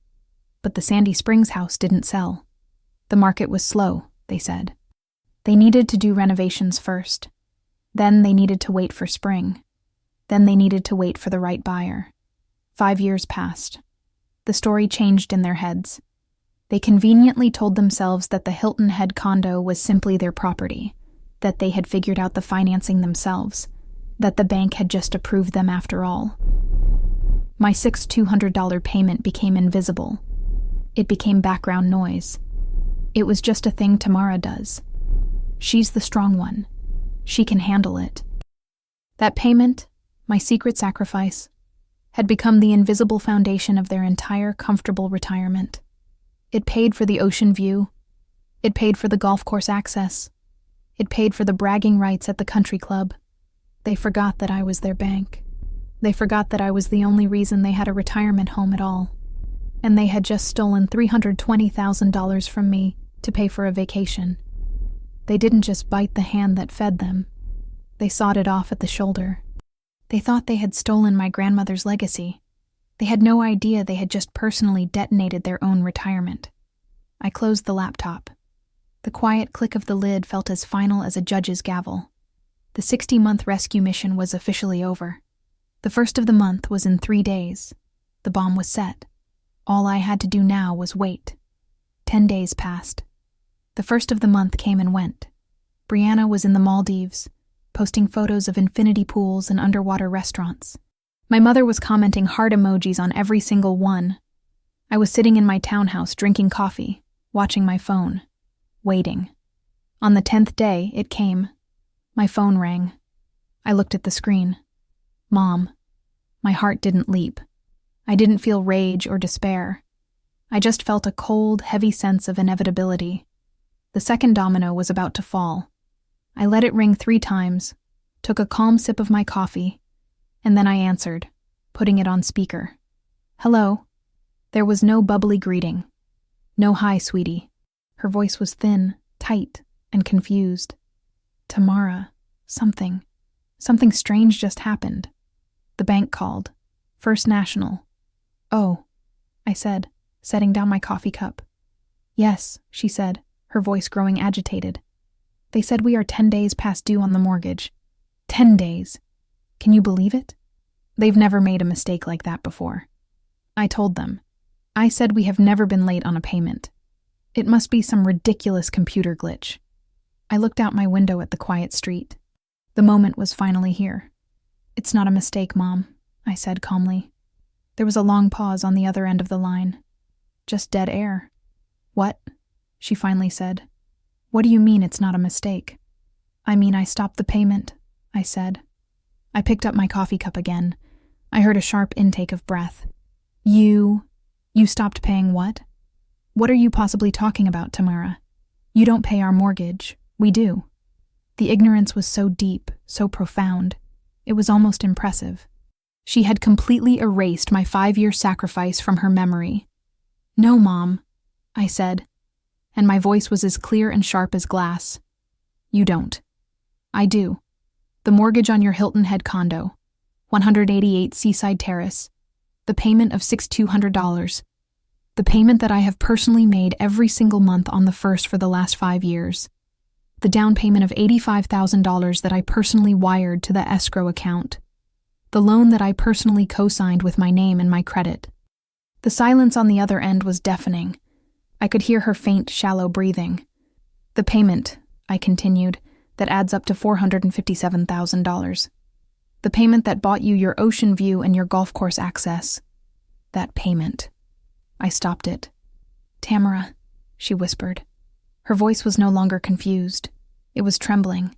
But the Sandy Springs house didn't sell. The market was slow, they said. They needed to do renovations first. Then they needed to wait for spring. Then they needed to wait for the right buyer. 5 years passed. The story changed in their heads. They conveniently told themselves that the Hilton Head condo was simply their property, that they had figured out the financing themselves, that the bank had just approved them after all. My $6,200 payment became invisible. It became background noise. It was just a thing Tamara does. She's the strong one. She can handle it. That payment, my secret sacrifice, had become the invisible foundation of their entire comfortable retirement. It paid for the ocean view. It paid for the golf course access. It paid for the bragging rights at the country club. They forgot that I was their bank. They forgot that I was the only reason they had a retirement home at all. And they had just stolen $320,000 from me to pay for a vacation. They didn't just bite the hand that fed them. They sawed it off at the shoulder. They thought they had stolen my grandmother's legacy. They had no idea they had just personally detonated their own retirement. I closed the laptop. The quiet click of the lid felt as final as a judge's gavel. The 60-month rescue mission was officially over. The first of the month was in 3 days. The bomb was set. All I had to do now was wait. 10 days passed. The first of the month came and went. Brianna was in the Maldives, posting photos of infinity pools and underwater restaurants. My mother was commenting heart emojis on every single one. I was sitting in my townhouse drinking coffee, watching my phone, waiting. On the 10th day, it came. My phone rang. I looked at the screen. Mom. My heart didn't leap. I didn't feel rage or despair. I just felt a cold, heavy sense of inevitability. The second domino was about to fall. I let it ring 3 times, took a calm sip of my coffee, and then I answered, putting it on speaker. "Hello." There was no bubbly greeting. No "hi, sweetie." Her voice was thin, tight, and confused. "Tamara, something strange just happened. The bank called. First National." "Oh," I said, setting down my coffee cup. "Yes," she said, her voice growing agitated. "They said we are 10 days past due on the mortgage. 10 days. Can you believe it? They've never made a mistake like that before." I told them. I said we have never been late on a payment. It must be some ridiculous computer glitch. I looked out my window at the quiet street. The moment was finally here. "It's not a mistake, Mom," I said calmly. There was a long pause on the other end of the line. Just dead air. "What?" she finally said. "What do you mean it's not a mistake?" "I mean I stopped the payment," I said. I picked up my coffee cup again. I heard a sharp intake of breath. You stopped paying what? What are you possibly talking about, Tamara? You don't pay our mortgage. We do." The ignorance was so deep, so profound. It was almost impressive. She had completely erased my 5-year sacrifice from her memory. "No, Mom," I said, and my voice was as clear and sharp as glass. "You don't." "I do. The mortgage on your Hilton Head condo, 188 Seaside Terrace, the payment of $6,200, the payment that I have personally made every single month on the 1st for the last 5 years, the down payment of $85,000 that I personally wired to the escrow account, the loan that I personally co-signed with my name and my credit." The silence on the other end was deafening. I could hear her faint, shallow breathing. "The payment," I continued, "that adds up to $457,000. The payment that bought you your ocean view and your golf course access. That payment." I stopped it. "Tamara," she whispered. Her voice was no longer confused. It was trembling.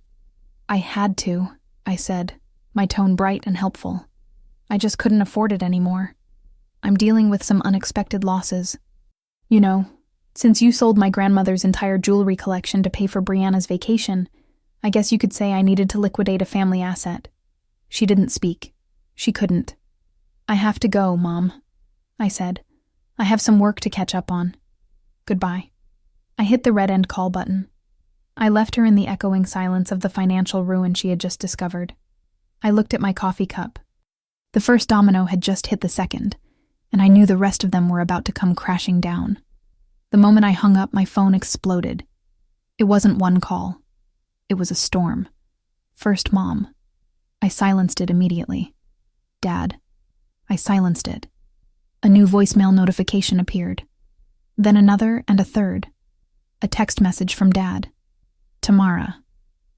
"I had to," I said, my tone bright and helpful. "I just couldn't afford it anymore. I'm dealing with some unexpected losses. You know, since you sold my grandmother's entire jewelry collection to pay for Brianna's vacation, I guess you could say I needed to liquidate a family asset." She didn't speak. She couldn't. "I have to go, Mom," I said. "I have some work to catch up on. Goodbye." I hit the red end call button. I left her in the echoing silence of the financial ruin she had just discovered. I looked at my coffee cup. The first domino had just hit the second, and I knew the rest of them were about to come crashing down. The moment I hung up, my phone exploded. It wasn't one call. It was a storm. First Mom. I silenced it immediately. Dad. I silenced it. A new voicemail notification appeared. Then another and a third. A text message from Dad. "Tamara.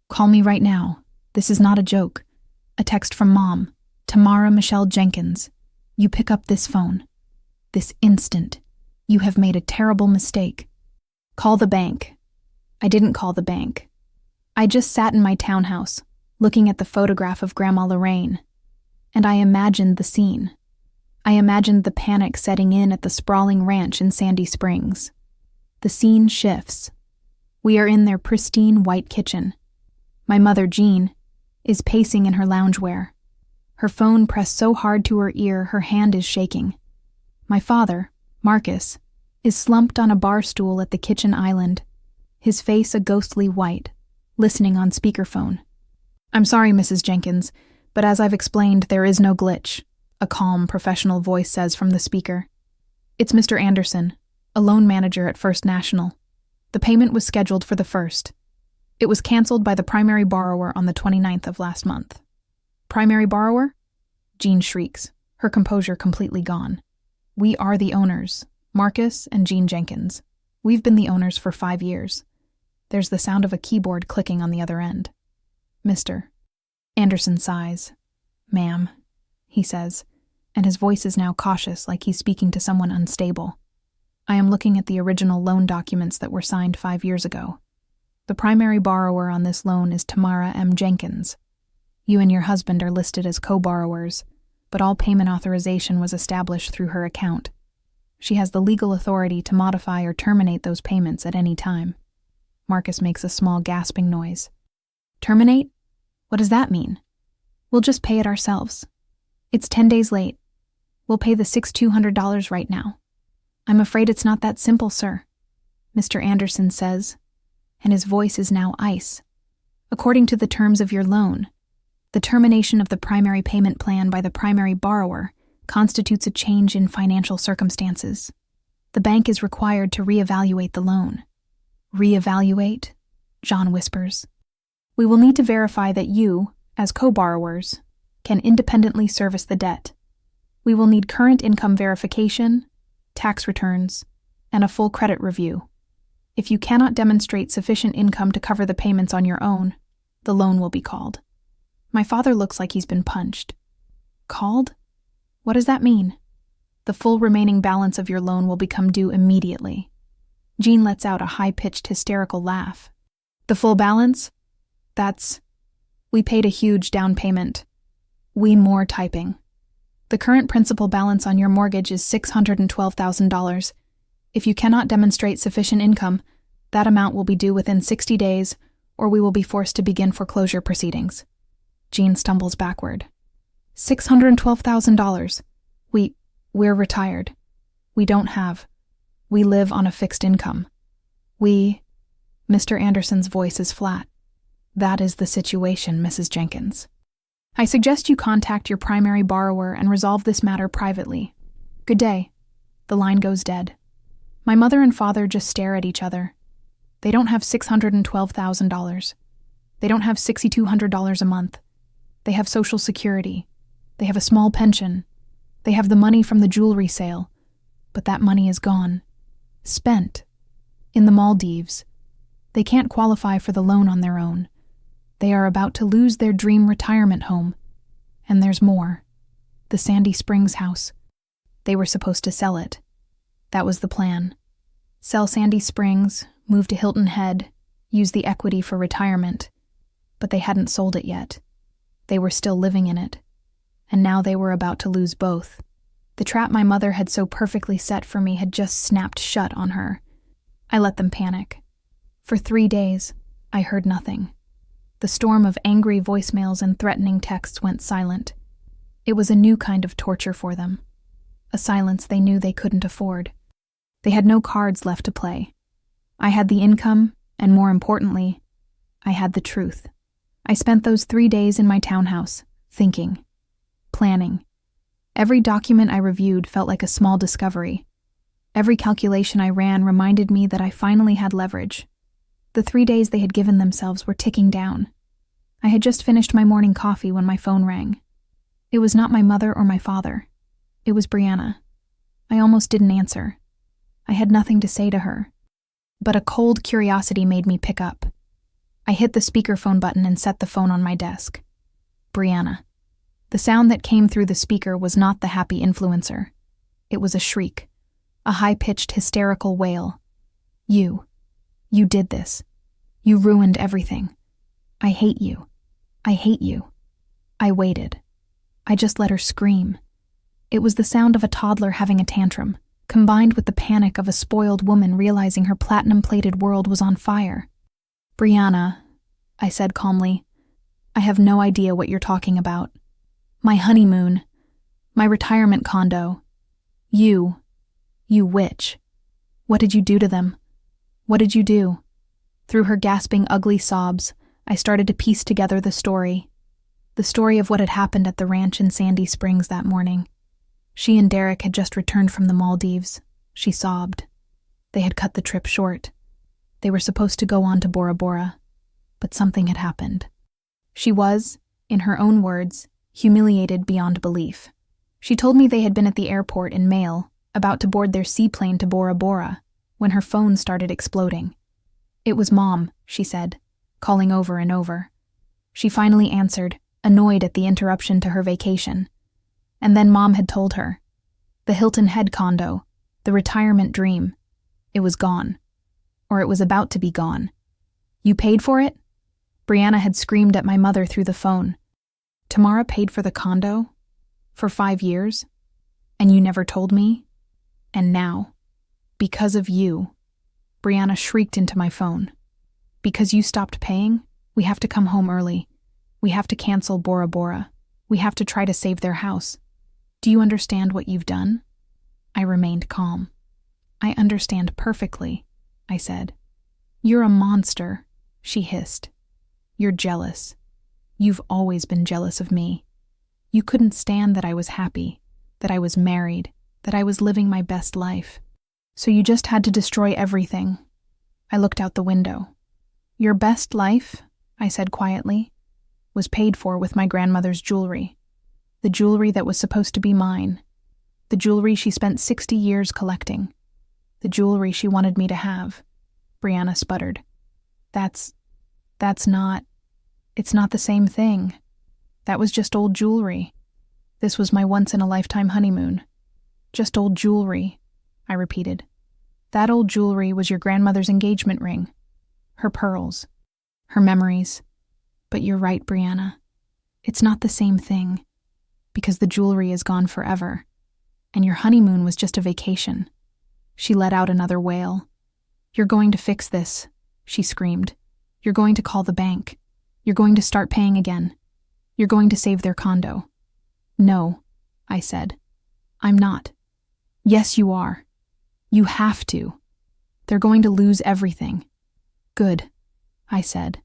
Call me right now. This is not a joke." A text from Mom. "Tamara Michelle Jenkins. You pick up this phone. This instant. You have made a terrible mistake. Call the bank." I didn't call the bank. I just sat in my townhouse, looking at the photograph of Grandma Lorraine, and I imagined the scene. I imagined the panic setting in at the sprawling ranch in Sandy Springs. The scene shifts. We are in their pristine white kitchen. My mother, Jean, is pacing in her loungewear. Her phone pressed so hard to her ear, her hand is shaking. My father, Marcus, is slumped on a bar stool at the kitchen island, his face a ghostly white, listening on speakerphone. "I'm sorry, Mrs. Jenkins, but as I've explained, there is no glitch," a calm, professional voice says from the speaker. "It's Mr. Anderson, a loan manager at First National. The payment was scheduled for the 1st. It was canceled by the primary borrower on the 29th of last month." "Primary borrower?" Jean shrieks, her composure completely gone. "We are the owners, Marcus and Jean Jenkins. We've been the owners for 5 years. There's the sound of a keyboard clicking on the other end. "Mr. Anderson sighs. "Ma'am," he says, and his voice is now cautious, like he's speaking to someone unstable. "I am looking at the original loan documents that were signed 5 years ago. The primary borrower on this loan is Tamara M. Jenkins. You and your husband are listed as co-borrowers, but all payment authorization was established through her account. She has the legal authority to modify or terminate those payments at any time. Marcus makes a small gasping noise. Terminate? What does that mean? We'll just pay it ourselves. It's 10 days late. We'll pay the $6,200 right now. I'm afraid it's not that simple, sir, Mr. Anderson says, and his voice is now ice. According to the terms of your loan, the termination of the primary payment plan by the primary borrower constitutes a change in financial circumstances. The bank is required to reevaluate the loan. Reevaluate? John whispers. We will need to verify that you, as co-borrowers, can independently service the debt. We will need current income verification, tax returns, and a full credit review. If you cannot demonstrate sufficient income to cover the payments on your own, the loan will be called. My father looks like he's been punched. Called? What does that mean? The full remaining balance of your loan will become due immediately. Jean lets out a high-pitched hysterical laugh. The full balance? We paid a huge down payment. More typing. The current principal balance on your mortgage is $612,000. If you cannot demonstrate sufficient income, that amount will be due within 60 days, or we will be forced to begin foreclosure proceedings. Jean stumbles backward. $612,000. We're retired. We live on a fixed income. Mr. Anderson's voice is flat. That is the situation, Mrs. Jenkins. I suggest you contact your primary borrower and resolve this matter privately. Good day. The line goes dead. My mother and father just stare at each other. They don't have $612,000. They don't have $6,200 a month. They have Social Security. They have a small pension. They have the money from the jewelry sale. But that money is gone. Spent. In the Maldives. They can't qualify for the loan on their own. They are about to lose their dream retirement home. And there's more. The Sandy Springs house. They were supposed to sell it. That was the plan. Sell Sandy Springs, move to Hilton Head, use the equity for retirement. But they hadn't sold it yet. They were still living in it. And now they were about to lose both. The trap my mother had so perfectly set for me had just snapped shut on her. I let them panic. For 3 days, I heard nothing. The storm of angry voicemails and threatening texts went silent. It was a new kind of torture for them. A silence they knew they couldn't afford. They had no cards left to play. I had the income, and more importantly, I had the truth. I spent those 3 days in my townhouse, thinking, planning. Every document I reviewed felt like a small discovery. Every calculation I ran reminded me that I finally had leverage. The 3 days they had given themselves were ticking down. I had just finished my morning coffee when my phone rang. It was not my mother or my father. It was Brianna. I almost didn't answer. I had nothing to say to her. But a cold curiosity made me pick up. I hit the speakerphone button and set the phone on my desk. Brianna. The sound that came through the speaker was not the happy influencer. It was a shriek, a high-pitched hysterical wail. You did this. You ruined everything. I hate you. I hate you. I waited. I just let her scream. It was the sound of a toddler having a tantrum, combined with the panic of a spoiled woman realizing her platinum-plated world was on fire. Brianna, I said calmly, I have no idea what you're talking about. My honeymoon. My retirement condo. You witch. What did you do to them? What did you do? Through her gasping, ugly sobs, I started to piece together the story. The story of what had happened at the ranch in Sandy Springs that morning. She and Derek had just returned from the Maldives. She sobbed. They had cut the trip short. They were supposed to go on to Bora Bora, but something had happened. She was, in her own words, humiliated beyond belief. She told me they had been at the airport in Mail, about to board their seaplane to Bora Bora, when her phone started exploding. It was Mom, she said, calling over and over. She finally answered, annoyed at the interruption to her vacation. And then Mom had told her. The Hilton Head condo, the retirement dream, it was gone. Or it was about to be gone. You paid for it? Brianna had screamed at my mother through the phone. Tamara paid for the condo? For 5 years? And you never told me? And now, because of you, Brianna shrieked into my phone. Because you stopped paying, we have to come home early. We have to cancel Bora Bora. We have to try to save their house. Do you understand what you've done? I remained calm. I understand perfectly, I said. You're a monster, she hissed. You're jealous. You've always been jealous of me. You couldn't stand that I was happy, that I was married, that I was living my best life. So you just had to destroy everything. I looked out the window. Your best life, I said quietly, was paid for with my grandmother's jewelry. The jewelry that was supposed to be mine. The jewelry she spent 60 years collecting. The jewelry she wanted me to have. Brianna sputtered. It's not the same thing. That was just old jewelry. This was my once-in-a-lifetime honeymoon. Just old jewelry, I repeated. That old jewelry was your grandmother's engagement ring. Her pearls. Her memories. But you're right, Brianna. It's not the same thing. Because the jewelry is gone forever. And your honeymoon was just a vacation. She let out another wail. You're going to fix this, she screamed. You're going to call the bank. You're going to start paying again. You're going to save their condo. No, I said. I'm not. Yes, you are. You have to. They're going to lose everything. Good, I said.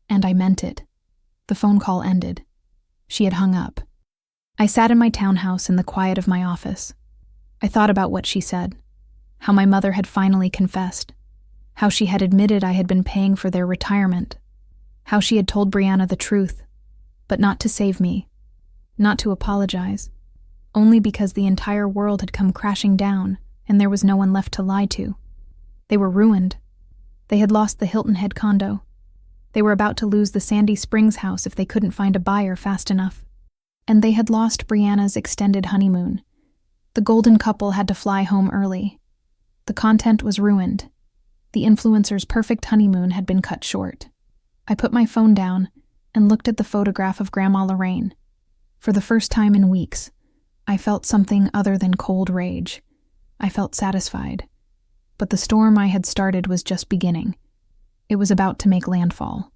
And I meant it. The phone call ended. She had hung up. I sat in my townhouse in the quiet of my office. I thought about what she said. How my mother had finally confessed. How she had admitted I had been paying for their retirement. How she had told Brianna the truth, but not to save me, not to apologize, only because the entire world had come crashing down and there was no one left to lie to. They were ruined. They had lost the Hilton Head condo. They were about to lose the Sandy Springs house if they couldn't find a buyer fast enough. And they had lost Brianna's extended honeymoon. The golden couple had to fly home early. The content was ruined. The influencer's perfect honeymoon had been cut short. I put my phone down and looked at the photograph of Grandma Lorraine. For the first time in weeks, I felt something other than cold rage. I felt satisfied. But the storm I had started was just beginning. It was about to make landfall.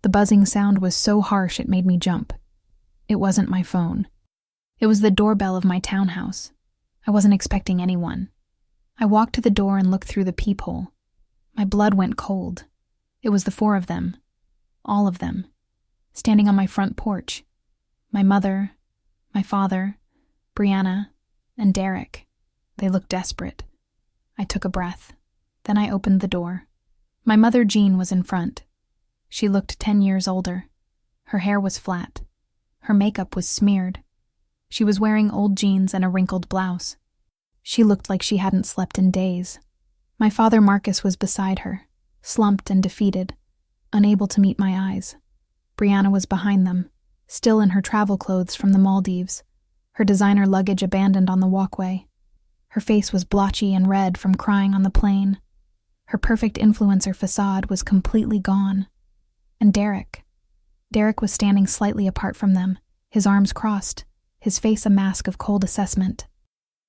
The buzzing sound was so harsh it made me jump. It wasn't my phone. It was the doorbell of my townhouse. I wasn't expecting anyone. I walked to the door and looked through the peephole. My blood went cold. It was the 4 of them. All of them. Standing on my front porch. My mother, my father, Brianna, and Derek. They looked desperate. I took a breath. Then I opened the door. My mother, Jean, was in front. She looked 10 years older. Her hair was flat. Her makeup was smeared. She was wearing old jeans and a wrinkled blouse. She looked like she hadn't slept in days. My father, Marcus, was beside her, slumped and defeated, unable to meet my eyes. Brianna was behind them, still in her travel clothes from the Maldives, her designer luggage abandoned on the walkway. Her face was blotchy and red from crying on the plane. Her perfect influencer facade was completely gone. And Derek. Derek was standing slightly apart from them, his arms crossed, his face a mask of cold assessment.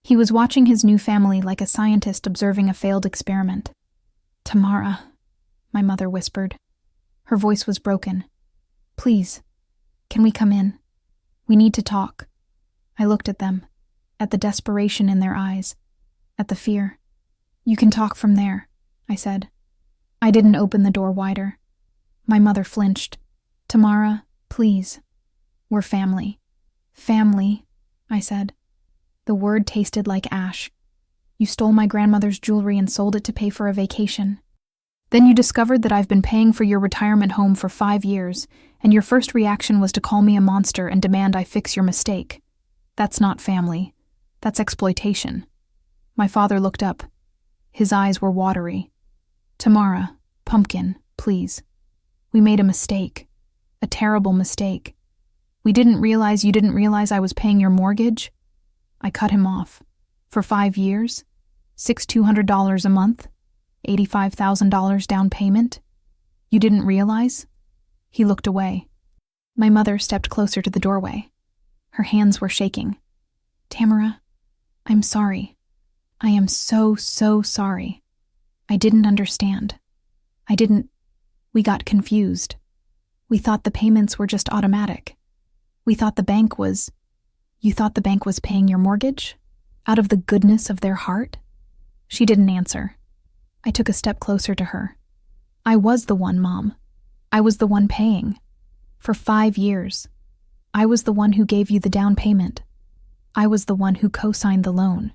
He was watching his new family like a scientist observing a failed experiment. "Tamara," my mother whispered. Her voice was broken. "Please, can we come in? We need to talk." I looked at them, at the desperation in their eyes, at the fear. "You can talk from there," I said. I didn't open the door wider. My mother flinched. "Tamara, please. We're family." "Family," I said. The word tasted like ash. "You stole my grandmother's jewelry and sold it to pay for a vacation. Then you discovered that I've been paying for your retirement home for 5 years, and your first reaction was to call me a monster and demand I fix your mistake. That's not family. That's exploitation." My father looked up. His eyes were watery. "Tamara, pumpkin, please. We made a mistake. A terrible mistake. We didn't realize you didn't realize I was paying your mortgage." I cut him off. "For 5 years? $6,200 a month? $85,000 down payment? You didn't realize?" He looked away. My mother stepped closer to the doorway. Her hands were shaking. "Tamara, I'm sorry. I am so sorry. I didn't understand. We got confused. We thought the payments were just automatic. You thought the bank was paying your mortgage? Out of the goodness of their heart? She didn't answer. I took a step closer to her. I was the one, Mom. I was the one paying. For 5 years. I was the one who gave you the down payment. I was the one who co-signed the loan.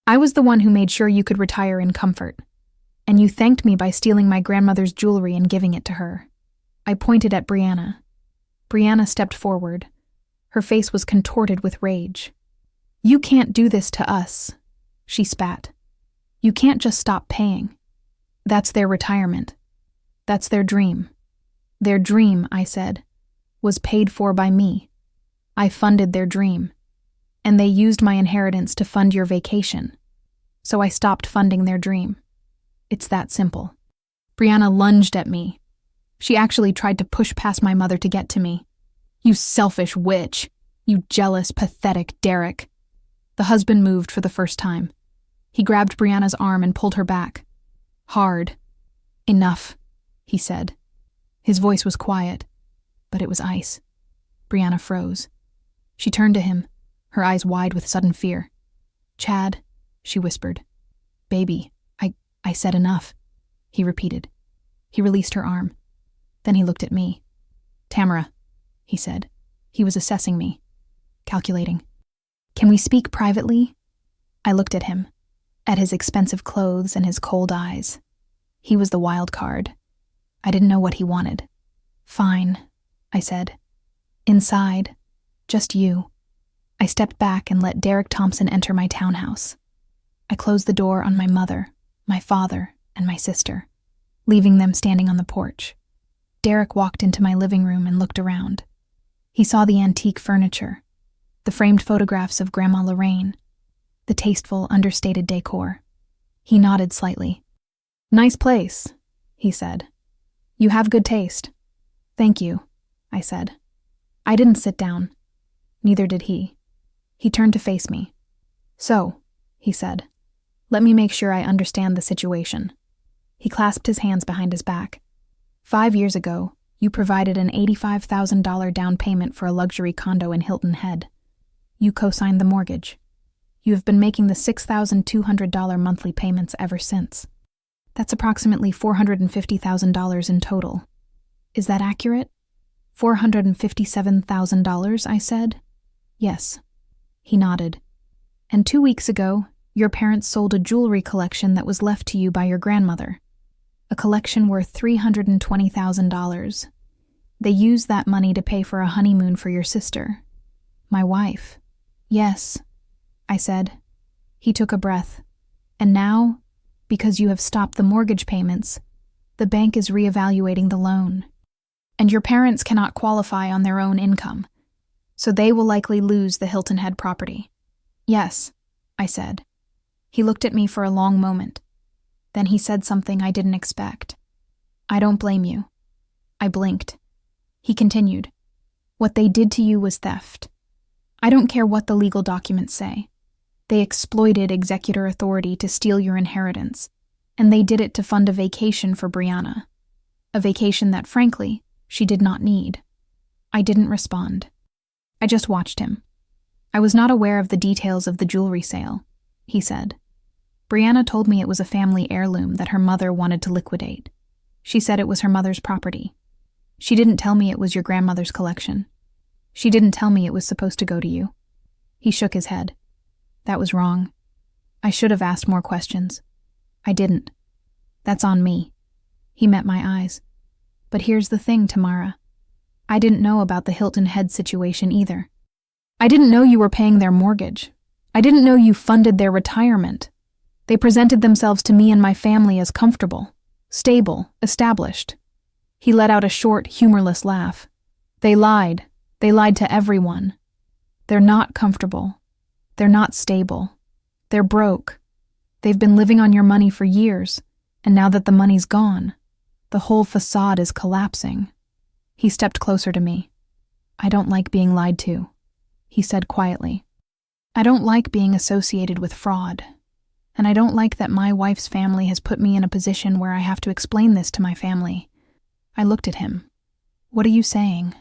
I was the one who made sure you could retire in comfort. And you thanked me by stealing my grandmother's jewelry and giving it to her. I pointed at Brianna. Brianna stepped forward. Her face was contorted with rage. You can't do this to us, she spat. You can't just stop paying. That's their retirement. That's their dream. Their dream, I said, was paid for by me. I funded their dream. And they used my inheritance to fund your vacation. So I stopped funding their dream. It's that simple. Brianna lunged at me. She actually tried to push past my mother to get to me. You selfish witch. You jealous, pathetic Derek. The husband moved for the first time. He grabbed Brianna's arm and pulled her back. Hard. Enough, he said. His voice was quiet, but it was ice. Brianna froze. She turned to him, her eyes wide with sudden fear. Chad, she whispered. Baby, I said enough, he repeated. He released her arm. Then he looked at me. Tamara, he said. He was assessing me, calculating. Can we speak privately? I looked at him, at his expensive clothes and his cold eyes. He was the wild card. I didn't know what he wanted. Fine, I said. Inside, just you. I stepped back and let Derek Thompson enter my townhouse. I closed the door on my mother, my father, and my sister, leaving them standing on the porch. Derek walked into my living room and looked around. He saw the antique furniture, the framed photographs of Grandma Lorraine, the tasteful, understated decor. He nodded slightly. Nice place, he said. You have good taste. Thank you, I said. I didn't sit down. Neither did he. He turned to face me. So, he said, let me make sure I understand the situation. He clasped his hands behind his back. 5 years ago, you provided an $85,000 down payment for a luxury condo in Hilton Head. You co-signed the mortgage. You have been making the $6,200 monthly payments ever since. That's approximately $450,000 in total. Is that accurate? $457,000, I said. Yes. He nodded. And 2 weeks ago, your parents sold a jewelry collection that was left to you by your grandmother. A collection worth $320,000. They used that money to pay for a honeymoon for your sister. My wife. Yes, I said. He took a breath. And now, because you have stopped the mortgage payments, the bank is reevaluating the loan. And your parents cannot qualify on their own income, so they will likely lose the Hilton Head property. Yes, I said. He looked at me for a long moment. Then he said something I didn't expect. I don't blame you. I blinked. He continued. What they did to you was theft. I don't care what the legal documents say. They exploited executor authority to steal your inheritance, and they did it to fund a vacation for Brianna. A vacation that, frankly, she did not need. I didn't respond. I just watched him. I was not aware of the details of the jewelry sale, he said. Brianna told me it was a family heirloom that her mother wanted to liquidate. She said it was her mother's property. She didn't tell me it was your grandmother's collection. She didn't tell me it was supposed to go to you. He shook his head. That was wrong. I should have asked more questions. I didn't. That's on me. He met my eyes. But here's the thing, Tamara. I didn't know about the Hilton Head situation either. I didn't know you were paying their mortgage. I didn't know you funded their retirement. They presented themselves to me and my family as comfortable, stable, established. He let out a short, humorless laugh. They lied. They lied to everyone. They're not comfortable. They're not stable. They're broke. They've been living on your money for years, and now that the money's gone, the whole facade is collapsing. He stepped closer to me. I don't like being lied to, he said quietly. I don't like being associated with fraud. And I don't like that my wife's family has put me in a position where I have to explain this to my family. I looked at him. What are you saying?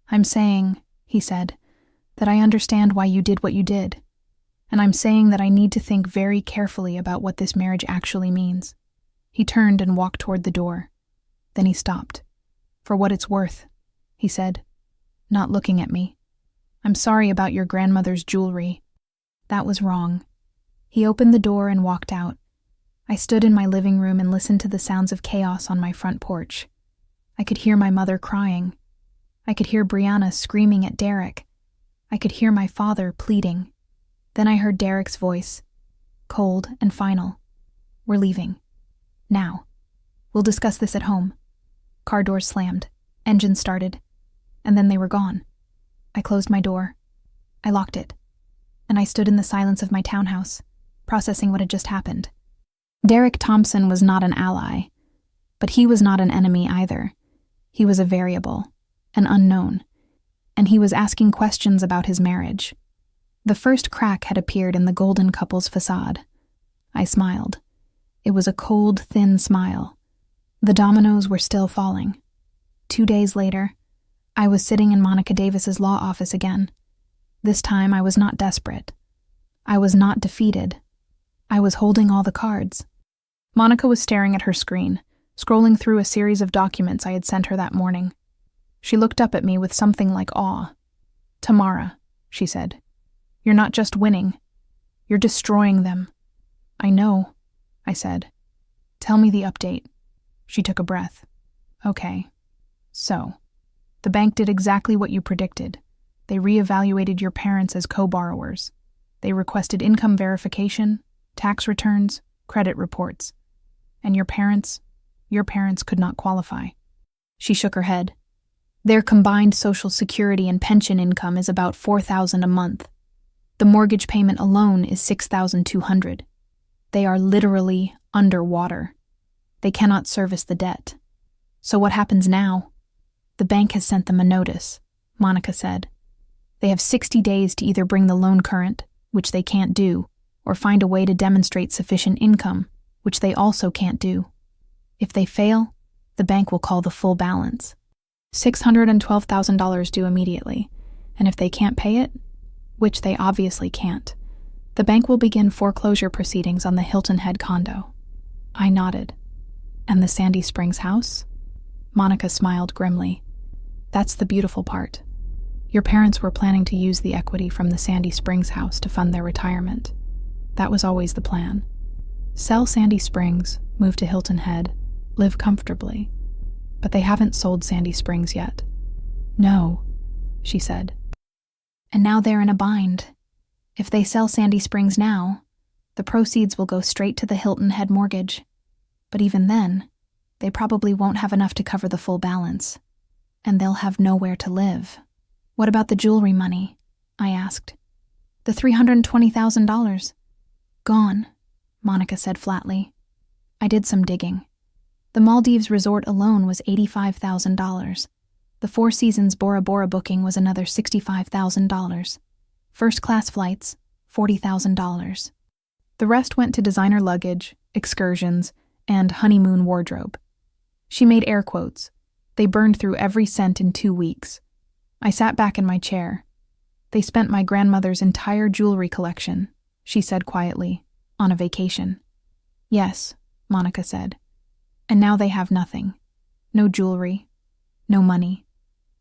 I'm saying, he said, that I understand why you did what you did. And I'm saying that I need to think very carefully about what this marriage actually means. He turned and walked toward the door. Then he stopped. For what it's worth, he said, not looking at me. I'm sorry about your grandmother's jewelry. That was wrong. He opened the door and walked out. I stood in my living room and listened to the sounds of chaos on my front porch. I could hear my mother crying. I could hear Brianna screaming at Derek. I could hear my father pleading. Then I heard Derek's voice, cold and final. We're leaving. Now. We'll discuss this at home. Car doors slammed. Engines started. And then they were gone. I closed my door. I locked it. And I stood in the silence of my townhouse, processing what had just happened. Derek Thompson was not an ally, but he was not an enemy either. He was a variable, an unknown, and he was asking questions about his marriage. The first crack had appeared in the golden couple's facade. I smiled. It was a cold, thin smile. The dominoes were still falling. 2 days later, I was sitting in Monica Davis's law office again. This time I was not desperate. I was not defeated. I was holding all the cards. Monica was staring at her screen, scrolling through a series of documents I had sent her that morning. She looked up at me with something like awe. Tamara, she said, you're not just winning. You're destroying them. I know, I said. Tell me the update. She took a breath. Okay. So, the bank did exactly what you predicted. They reevaluated your parents as co-borrowers. They requested income verification, tax returns, credit reports. And your parents could not qualify. She shook her head. Their combined Social Security and pension income is about $4,000 a month. The mortgage payment alone is $6,200. They are literally underwater. They cannot service the debt. So what happens now? The bank has sent them a notice, Monica said. They have 60 days to either bring the loan current, which they can't do, or find a way to demonstrate sufficient income, which they also can't do. If they fail, the bank will call the full balance. $612,000 due immediately, and if they can't pay it, which they obviously can't, the bank will begin foreclosure proceedings on the Hilton Head condo. I nodded. And the Sandy Springs house? Monica smiled grimly. That's the beautiful part. Your parents were planning to use the equity from the Sandy Springs house to fund their retirement. That was always the plan. Sell Sandy Springs, move to Hilton Head, live comfortably. But they haven't sold Sandy Springs yet. No, she said. And now they're in a bind. If they sell Sandy Springs now, the proceeds will go straight to the Hilton Head mortgage. But even then, they probably won't have enough to cover the full balance. And they'll have nowhere to live. What about the jewelry money? I asked. The $320,000. Gone, Monica said flatly. I did some digging. The Maldives resort alone was $85,000. The Four Seasons Bora Bora booking was another $65,000. First-class flights, $40,000. The rest went to designer luggage, excursions, and honeymoon wardrobe. She made air quotes. They burned through every cent in 2 weeks. I sat back in my chair. They spent my grandmother's entire jewelry collection, she said quietly, on a vacation. Yes, Monica said. And now they have nothing. No jewelry, no money,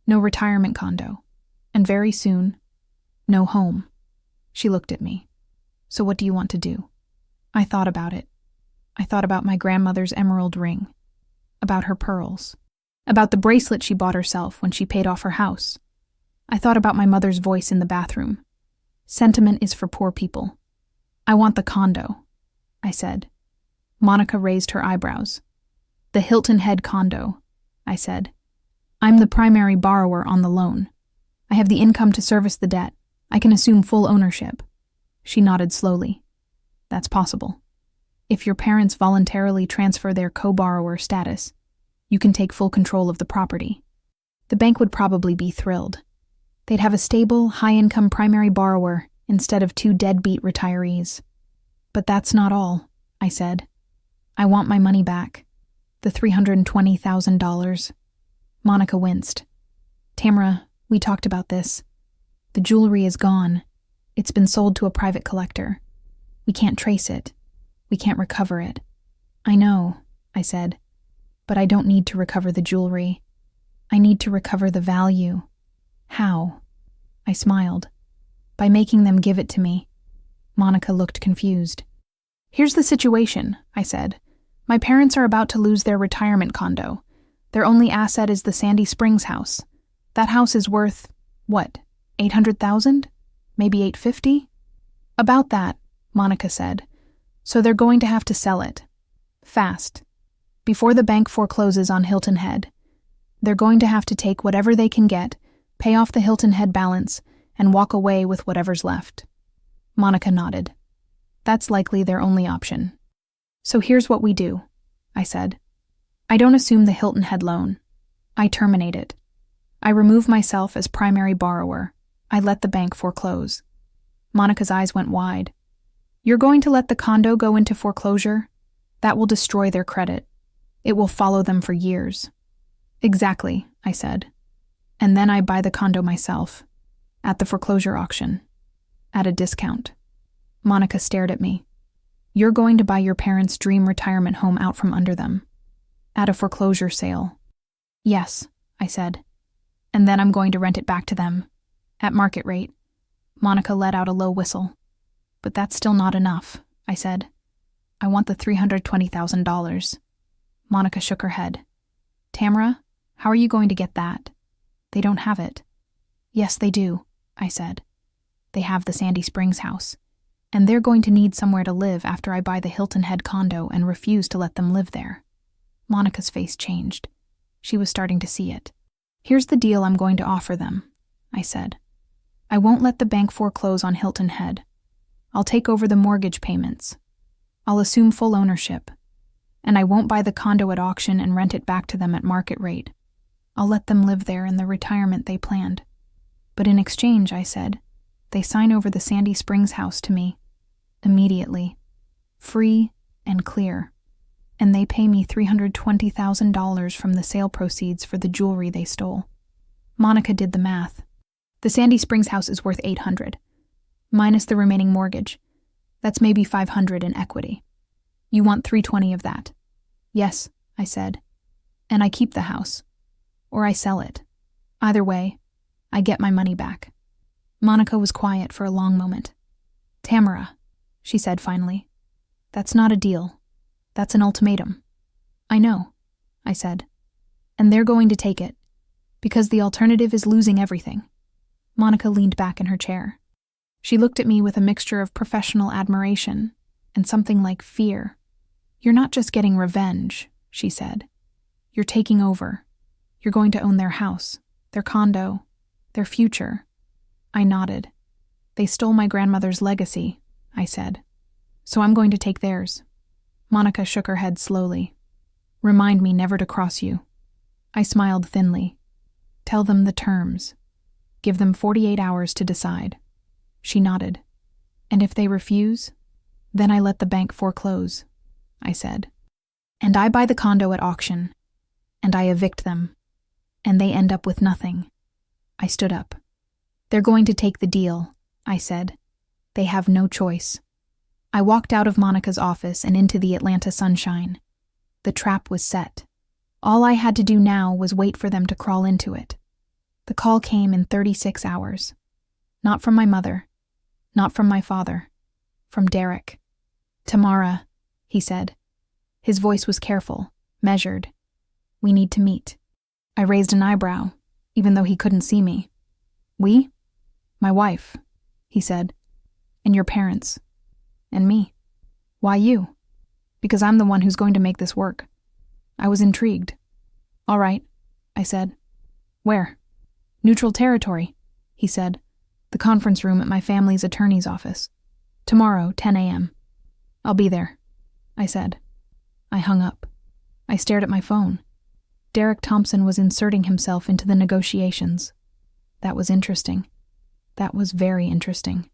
no retirement condo, and very soon, no home. She looked at me. So what do you want to do? I thought about it. I thought about my grandmother's emerald ring, about her pearls, about the bracelet she bought herself when she paid off her house. I thought about my mother's voice in the bathroom. Sentiment is for poor people. I want the condo, I said. Monica raised her eyebrows. The Hilton Head condo, I said. I'm the primary borrower on the loan. I have the income to service the debt. I can assume full ownership. She nodded slowly. That's possible. If your parents voluntarily transfer their co-borrower status, you can take full control of the property. The bank would probably be thrilled. They'd have a stable, high-income primary borrower instead of 2 deadbeat retirees. But that's not all, I said. I want my money back. The $320,000. Monica winced. Tamara, we talked about this. The jewelry is gone. It's been sold to a private collector. We can't trace it. We can't recover it. I know, I said, but I don't need to recover the jewelry. I need to recover the value. How? I smiled. By making them give it to me. Monica looked confused. Here's the situation, I said. My parents are about to lose their retirement condo. Their only asset is the Sandy Springs house. That house is worth, what, $800,000? Maybe $850,000? About that, Monica said. So they're going to have to sell it. Fast. Before the bank forecloses on Hilton Head. They're going to have to take whatever they can get, pay off the Hilton Head balance, and walk away with whatever's left. Monica nodded. That's likely their only option. So here's what we do, I said. I don't assume the Hilton Head loan. I terminate it. I remove myself as primary borrower. I let the bank foreclose. Monica's eyes went wide. You're going to let the condo go into foreclosure? That will destroy their credit. It will follow them for years. Exactly, I said. And then I buy the condo myself. At the foreclosure auction. At a discount. Monica stared at me. You're going to buy your parents' dream retirement home out from under them. At a foreclosure sale. Yes, I said. And then I'm going to rent it back to them. At market rate. Monica let out a low whistle. But that's still not enough, I said. I want the $320,000. Monica shook her head. Tamara, how are you going to get that? They don't have it. Yes, they do, I said. They have the Sandy Springs house. And they're going to need somewhere to live after I buy the Hilton Head condo and refuse to let them live there. Monica's face changed. She was starting to see it. Here's the deal I'm going to offer them, I said. I won't let the bank foreclose on Hilton Head. I'll take over the mortgage payments. I'll assume full ownership. And I won't buy the condo at auction and rent it back to them at market rate. I'll let them live there in the retirement they planned. But in exchange, I said, they sign over the Sandy Springs house to me. Immediately. Free and clear. And they pay me $320,000 from the sale proceeds for the jewelry they stole. Monica did the math. The Sandy Springs house is worth $800,000, minus the remaining mortgage. That's maybe $500,000 in equity. You want $320,000 of that? Yes, I said. And I keep the house. Or I sell it. Either way, I get my money back. Monica was quiet for a long moment. Tamara, she said finally. That's not a deal. That's an ultimatum. I know, I said. And they're going to take it. Because the alternative is losing everything. Monica leaned back in her chair. She looked at me with a mixture of professional admiration and something like fear. You're not just getting revenge, she said. You're taking over. You're going to own their house, their condo, their future. I nodded. They stole my grandmother's legacy, I said. So I'm going to take theirs. Monica shook her head slowly. Remind me never to cross you. I smiled thinly. Tell them the terms. Give them 48 hours to decide. She nodded. And if they refuse, then I let the bank foreclose, I said. And I buy the condo at auction. And I evict them. And they end up with nothing. I stood up. They're going to take the deal, I said. They have no choice. I walked out of Monica's office and into the Atlanta sunshine. The trap was set. All I had to do now was wait for them to crawl into it. The call came in 36 hours. Not from my mother. Not from my father. From Derek. Tamara, he said. His voice was careful, measured. We need to meet. I raised an eyebrow, even though he couldn't see me. We? My wife, he said. And your parents. And me. Why you? Because I'm the one who's going to make this work. I was intrigued. All right, I said. Where? Neutral territory, he said. The conference room at my family's attorney's office. Tomorrow, 10 a.m. I'll be there, I said. I hung up. I stared at my phone. Derek Thompson was inserting himself into the negotiations. That was interesting. That was very interesting.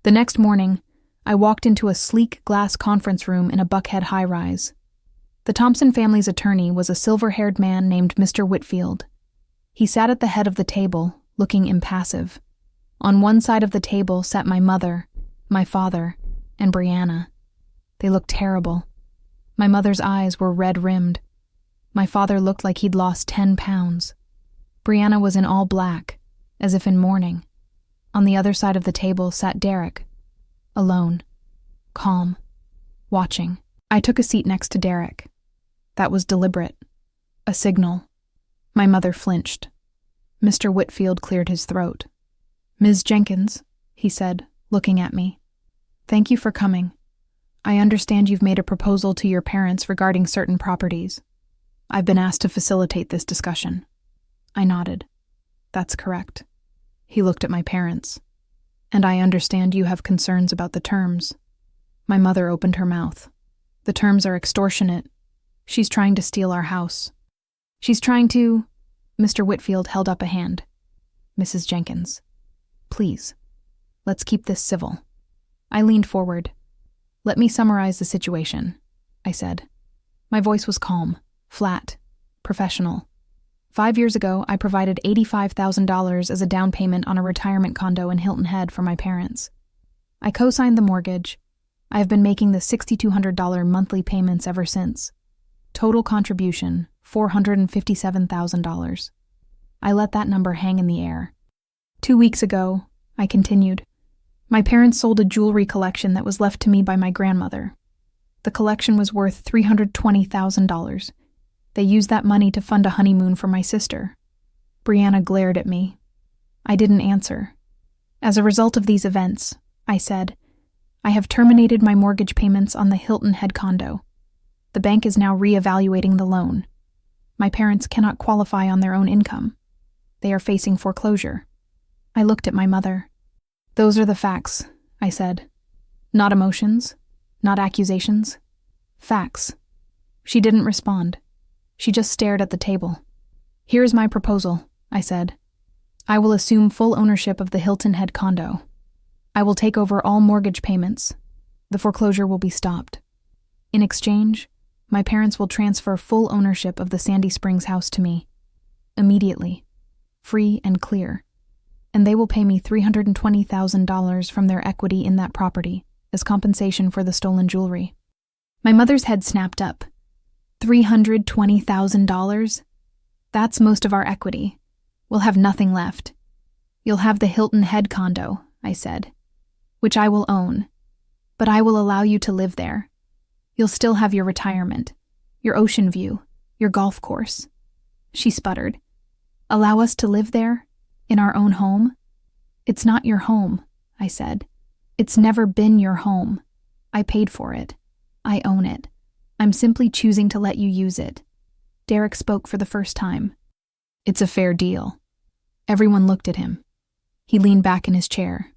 The next morning, I walked into a sleek glass conference room in a Buckhead high-rise. The Thompson family's attorney was a silver-haired man named Mr. Whitfield. He sat at the head of the table, looking impassive. On one side of the table sat my mother, my father, and Brianna. They looked terrible. My mother's eyes were red-rimmed. My father looked like he'd lost 10 pounds. Brianna was in all black, as if in mourning. On the other side of the table sat Derek, alone, calm, watching. I took a seat next to Derek. That was deliberate. A signal. My mother flinched. Mr. Whitfield cleared his throat. "Ms. Jenkins," he said, looking at me. "Thank you for coming. I understand you've made a proposal to your parents regarding certain properties. I've been asked to facilitate this discussion." I nodded. "That's correct." He looked at my parents. "And I understand you have concerns about the terms." My mother opened her mouth. "The terms are extortionate. She's trying to steal our house. She's trying to—" Mr. Whitfield held up a hand. "Mrs. Jenkins, please, let's keep this civil." I leaned forward. "Let me summarize the situation," I said. My voice was calm, flat, professional. 5 years ago, I provided $85,000 as a down payment on a retirement condo in Hilton Head for my parents. I co-signed the mortgage. I have been making the $6,200 monthly payments ever since. Total contribution, $457,000. I let that number hang in the air. 2 weeks ago, I continued, my parents sold a jewelry collection that was left to me by my grandmother. The collection was worth $320,000. They used that money to fund a honeymoon for my sister. Brianna glared at me. I didn't answer. As a result of these events, I said, I have terminated my mortgage payments on the Hilton Head condo. The bank is now re-evaluating the loan. My parents cannot qualify on their own income. They are facing foreclosure. I looked at my mother. "Those are the facts," I said. "Not emotions, not accusations. Facts." She didn't respond. She just stared at the table. "Here's my proposal," I said. "I will assume full ownership of the Hilton Head condo. I will take over all mortgage payments. The foreclosure will be stopped. In exchange, my parents will transfer full ownership of the Sandy Springs house to me. Immediately. Free and clear. And they will pay me $320,000 from their equity in that property as compensation for the stolen jewelry." My mother's head snapped up. $320,000? That's most of our equity. We'll have nothing left. "You'll have the Hilton Head condo," I said, "which I will own. But I will allow you to live there. You'll still have your retirement, your ocean view, your golf course." She sputtered. "Allow us to live there? In our own home?" "It's not your home," I said. "It's never been your home. I paid for it. I own it. I'm simply choosing to let you use it." Derek spoke for the first time. "It's a fair deal." Everyone looked at him. He leaned back in his chair.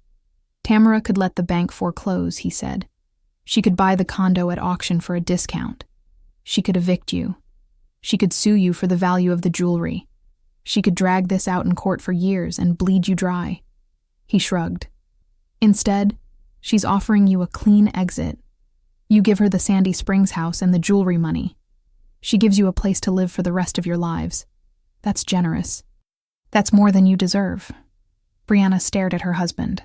"Tamara could let the bank foreclose," he said. "She could buy the condo at auction for a discount. She could evict you. She could sue you for the value of the jewelry. She could drag this out in court for years and bleed you dry." He shrugged. "Instead, she's offering you a clean exit. You give her the Sandy Springs house and the jewelry money. She gives you a place to live for the rest of your lives. That's generous. That's more than you deserve." Brianna stared at her husband.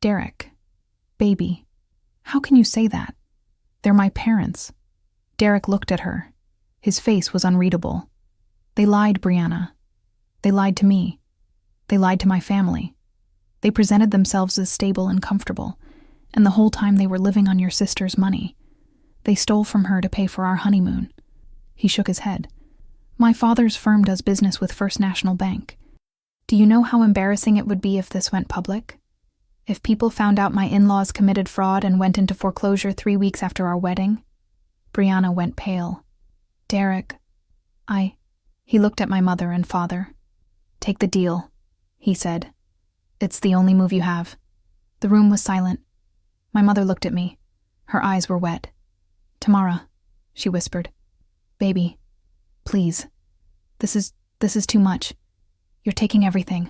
"Derek, baby, how can you say that? They're my parents." Derek looked at her. His face was unreadable. "They lied, Brianna. They lied to me. They lied to my family. They presented themselves as stable and comfortable, and the whole time they were living on your sister's money. They stole from her to pay for our honeymoon." He shook his head. "My father's firm does business with First National Bank. Do you know how embarrassing it would be if this went public? If people found out my in-laws committed fraud and went into foreclosure 3 weeks after our wedding?" Brianna went pale. "Derek, He looked at my mother and father. "Take the deal," he said. "It's the only move you have." The room was silent. My mother looked at me. Her eyes were wet. "Tamara," she whispered. "Baby, please. This is too much. You're taking everything."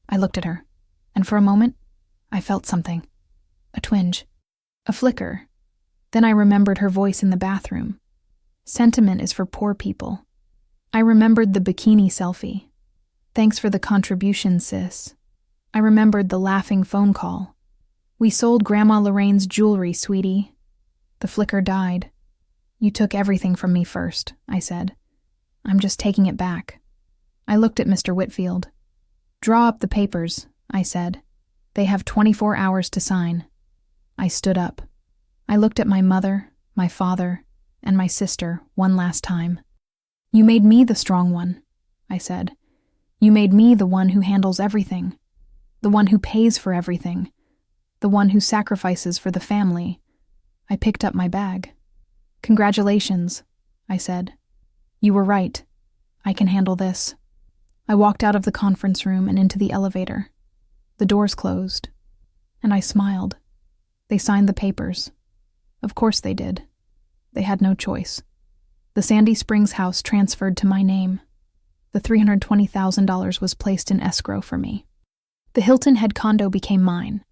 I looked at her, and for a moment, I felt something. A twinge. A flicker. Then I remembered her voice in the bathroom. Sentiment is for poor people. I remembered the bikini selfie. Thanks for the contribution, sis. I remembered the laughing phone call. We sold Grandma Lorraine's jewelry, sweetie. The flicker died. You took everything from me first, I said. I'm just taking it back. I looked at Mr. Whitfield. Draw up the papers, I said. They have 24 hours to sign. I stood up. I looked at my mother, my father, and my sister one last time. You made me the strong one, I said. You made me the one who handles everything, the one who pays for everything, the one who sacrifices for the family. I picked up my bag. Congratulations, I said. You were right. I can handle this. I walked out of the conference room and into the elevator. The doors closed, and I smiled. They signed the papers. Of course they did. They had no choice. The Sandy Springs house transferred to my name. The $320,000 was placed in escrow for me. The Hilton Head condo became mine.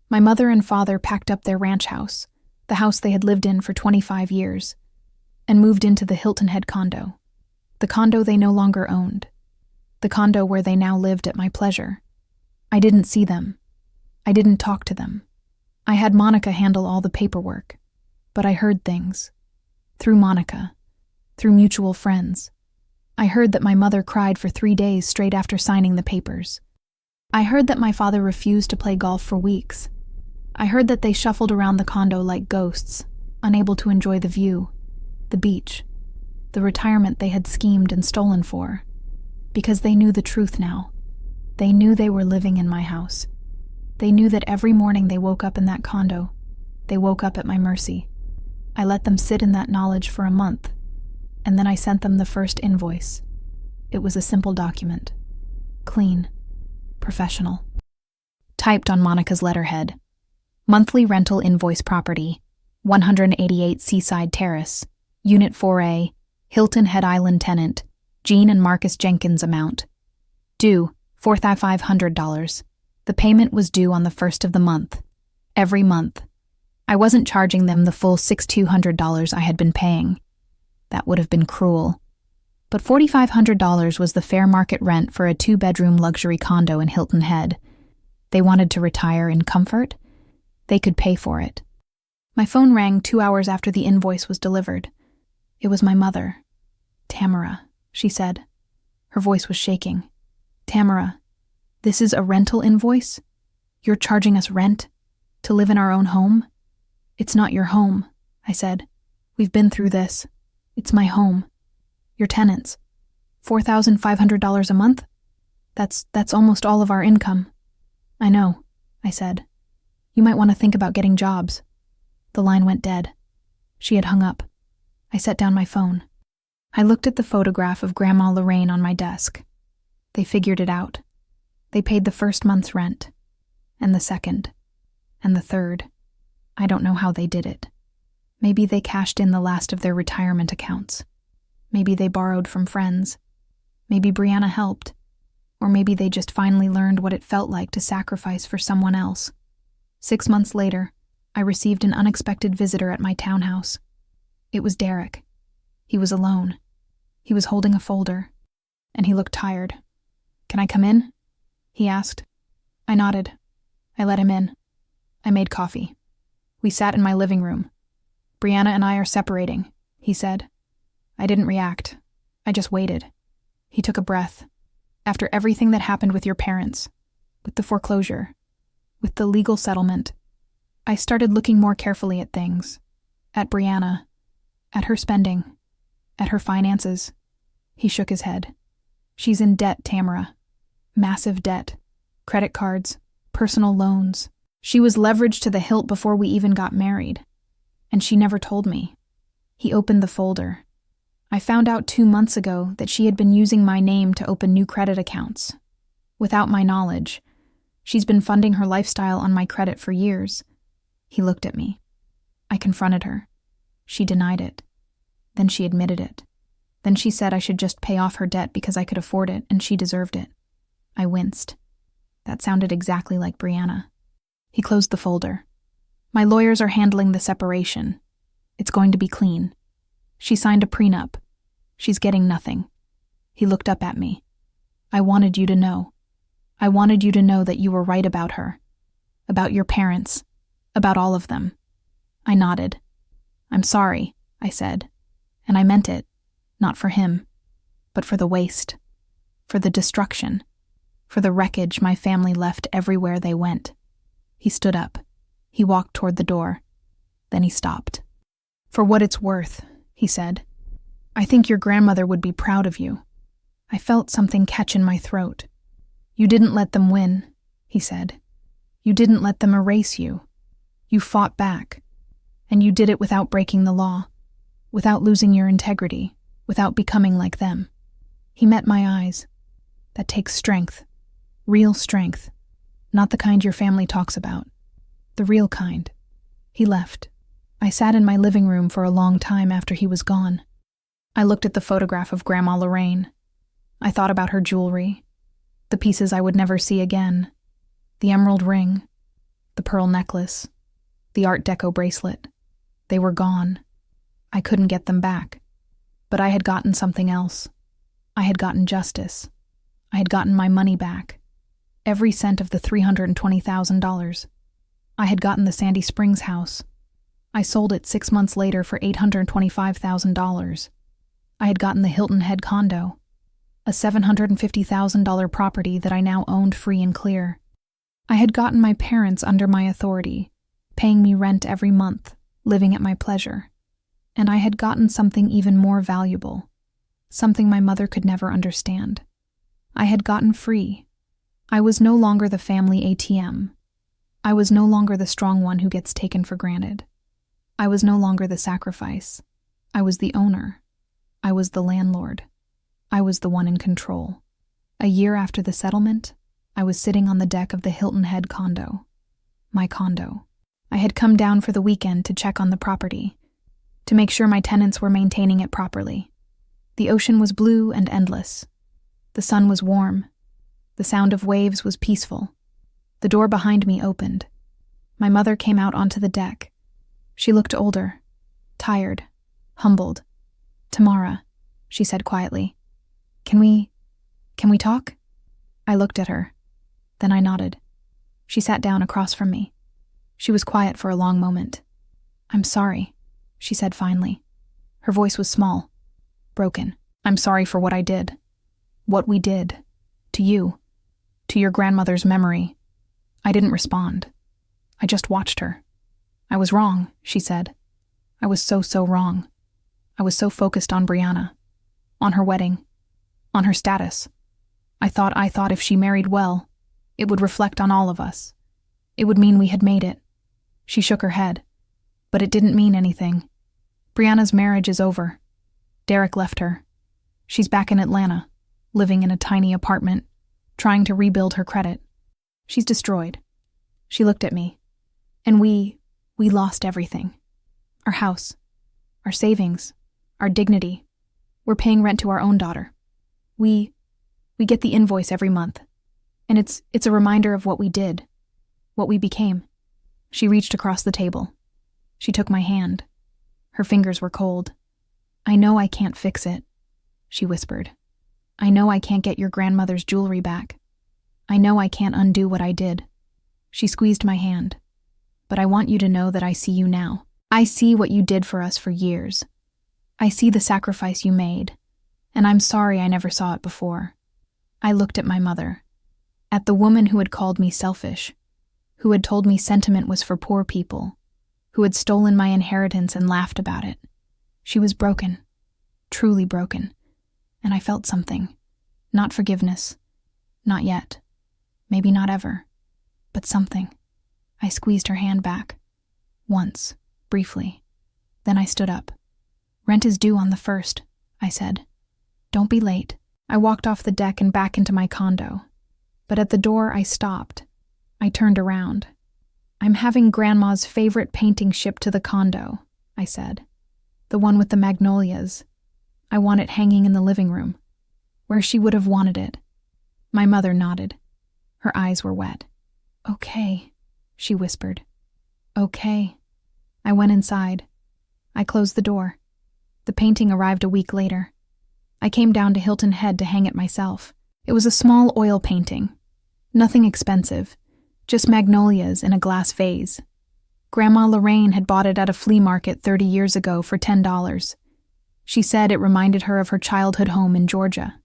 My mother and father packed up their ranch house, the house they had lived in for 25 years, and moved into the Hilton Head condo, the condo they no longer owned, the condo where they now lived at my pleasure. I didn't see them. I didn't talk to them. I had Monica handle all the paperwork, but I heard things. Through Monica, through mutual friends. I heard that my mother cried for 3 days straight after signing the papers. I heard that my father refused to play golf for weeks. I heard that they shuffled around the condo like ghosts, unable to enjoy the view, the beach, the retirement they had schemed and stolen for, because they knew the truth now. They knew they were living in my house. They knew that every morning they woke up in that condo, they woke up at my mercy. I let them sit in that knowledge for a month, and then I sent them the first invoice. It was a simple document. Clean. Professional. Typed on Monica's letterhead. Monthly rental invoice property, 188 Seaside Terrace, Unit 4A, Hilton Head Island tenant, Jean and Marcus Jenkins amount. Due, $4,500. The payment was due on the first of the month. Every month. I wasn't charging them the full $6,200 I had been paying. That would have been cruel. But $4,500 was the fair market rent for a 2-bedroom luxury condo in Hilton Head. They wanted to retire in comfort. They could pay for it. My phone rang 2 hours after the invoice was delivered. It was my mother. Tamara, she said. Her voice was shaking. Tamara, this is a rental invoice? You're charging us rent? To live in our own home? It's not your home, I said. We've been through this. It's my home. Your tenants. $4,500 a month? That's almost all of our income. I know, I said. You might want to think about getting jobs. The line went dead. She had hung up. I set down my phone. I looked at the photograph of Grandma Lorraine on my desk. They figured it out. They paid the first month's rent, and the second, and the third. I don't know how they did it. Maybe they cashed in the last of their retirement accounts. Maybe they borrowed from friends. Maybe Brianna helped. Or maybe they just finally learned what it felt like to sacrifice for someone else. 6 months later, I received an unexpected visitor at my townhouse. It was Derek. He was alone. He was holding a folder, and he looked tired. Can I come in? He asked. I nodded. I let him in. I made coffee. We sat in my living room. Brianna and I are separating, he said. I didn't react. I just waited. He took a breath. After everything that happened with your parents, with the foreclosure, with the legal settlement, I started looking more carefully at things. At Brianna. At her spending. At her finances. He shook his head. She's in debt, Tamara. Massive debt. Credit cards. Personal loans. She was leveraged to the hilt before we even got married. And she never told me. He opened the folder. I found out 2 months ago that she had been using my name to open new credit accounts. Without my knowledge. She's been funding her lifestyle on my credit for years. He looked at me. I confronted her. She denied it. Then she admitted it. Then she said I should just pay off her debt because I could afford it and she deserved it. I winced. That sounded exactly like Brianna. He closed the folder. My lawyers are handling the separation. It's going to be clean. She signed a prenup. She's getting nothing. He looked up at me. I wanted you to know. I wanted you to know that you were right about her. About your parents. About all of them. I nodded. I'm sorry, I said. And I meant it. Not for him. But for the waste. For the destruction. For the wreckage my family left everywhere they went. He stood up. He walked toward the door. Then he stopped. For what it's worth, he said. I think your grandmother would be proud of you. I felt something catch in my throat. You didn't let them win, he said. You didn't let them erase you. You fought back. And you did it without breaking the law, without losing your integrity, without becoming like them. He met my eyes. That takes strength. Real strength. Not the kind your family talks about. The real kind. He left. I sat in my living room for a long time after he was gone. I looked at the photograph of Grandma Lorraine. I thought about her jewelry, the pieces I would never see again, the emerald ring, the pearl necklace, the Art Deco bracelet. They were gone. I couldn't get them back. But I had gotten something else. I had gotten justice. I had gotten my money back. Every cent of the $320,000. I had gotten the Sandy Springs house. I sold it 6 months later for $825,000. I had gotten the Hilton Head condo, a $750,000 property that I now owned free and clear. I had gotten my parents under my authority, paying me rent every month, living at my pleasure. And I had gotten something even more valuable, something my mother could never understand. I had gotten free. I was no longer the family ATM. I was no longer the strong one who gets taken for granted. I was no longer the sacrifice. I was the owner. I was the landlord. I was the one in control. A year after the settlement, I was sitting on the deck of the Hilton Head condo. My condo. I had come down for the weekend to check on the property, to make sure my tenants were maintaining it properly. The ocean was blue and endless. The sun was warm. The sound of waves was peaceful. The door behind me opened. My mother came out onto the deck. She looked older, tired, humbled. Tamara, she said quietly, Can we talk? I looked at her. Then I nodded. She sat down across from me. She was quiet for a long moment. I'm sorry, she said finally. Her voice was small, broken. I'm sorry for what I did. What we did. To you. To your grandmother's memory. I didn't respond. I just watched her. I was wrong, she said. I was so wrong. I was so focused on Brianna, on her wedding, on her status. I thought if she married well, it would reflect on all of us. It would mean we had made it. She shook her head. But it didn't mean anything. Brianna's marriage is over. Derek left her. She's back in Atlanta, living in a tiny apartment, trying to rebuild her credit. She's destroyed. She looked at me. And we lost everything. Our house, our savings, our dignity. We're paying rent to our own daughter. We get the invoice every month. And it's a reminder of what we did, what we became. She reached across the table. She took my hand. Her fingers were cold. I know I can't fix it, she whispered. I know I can't get your grandmother's jewelry back. I know I can't undo what I did. She squeezed my hand. But I want you to know that I see you now. I see what you did for us for years. I see the sacrifice you made, and I'm sorry I never saw it before. I looked at my mother, at the woman who had called me selfish, who had told me sentiment was for poor people, who had stolen my inheritance and laughed about it. She was broken, truly broken, and I felt something. Not forgiveness. Not yet. Maybe not ever. But something. I squeezed her hand back. Once, briefly. Then I stood up. Rent is due on the 1st, I said. Don't be late. I walked off the deck and back into my condo. But at the door I stopped. I turned around. I'm having Grandma's favorite painting shipped to the condo, I said. The one with the magnolias. I want it hanging in the living room, where she would have wanted it. My mother nodded. Her eyes were wet. Okay, she whispered. Okay. I went inside. I closed the door. The painting arrived a week later. I came down to Hilton Head to hang it myself. It was a small oil painting. Nothing expensive, just magnolias in a glass vase. Grandma Lorraine had bought it at a flea market 30 years ago for $10. She said it reminded her of her childhood home in Georgia.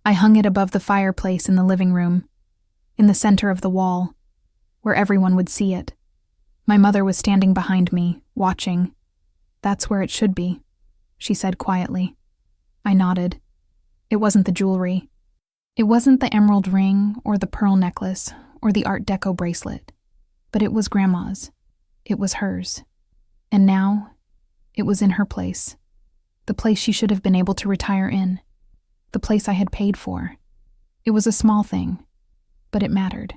I hung it above the fireplace in the living room, in the center of the wall, where everyone would see it. My mother was standing behind me, watching. "That's where it should be," she said quietly. I nodded. It wasn't the jewelry. It wasn't the emerald ring or the pearl necklace or the Art Deco bracelet. But it was Grandma's. It was hers. And now, it was in her place. The place she should have been able to retire in. The place I had paid for. It was a small thing, but it mattered.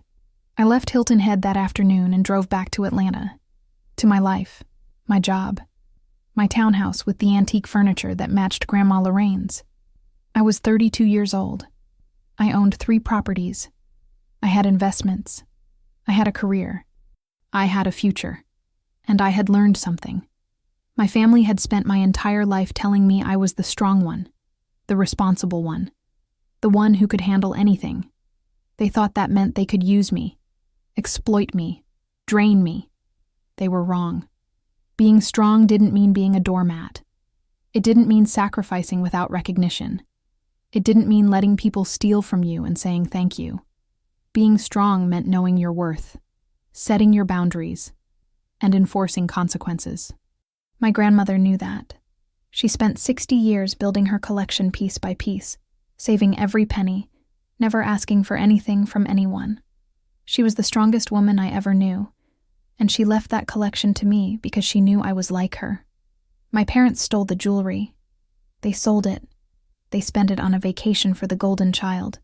I left Hilton Head that afternoon and drove back to Atlanta. To my life, my job, my townhouse with the antique furniture that matched Grandma Lorraine's. I was 32 years old. I owned 3 properties. I had investments. I had a career. I had a future. And I had learned something. My family had spent my entire life telling me I was the strong one, the responsible one, the one who could handle anything. They thought that meant they could use me, exploit me, drain me. They were wrong. Being strong didn't mean being a doormat. It didn't mean sacrificing without recognition. It didn't mean letting people steal from you and saying thank you. Being strong meant knowing your worth, setting your boundaries, and enforcing consequences. My grandmother knew that. She spent 60 years building her collection piece by piece, saving every penny, never asking for anything from anyone. She was the strongest woman I ever knew, and she left that collection to me because she knew I was like her. My parents stole the jewelry. They sold it. They spent it on a vacation for the golden child.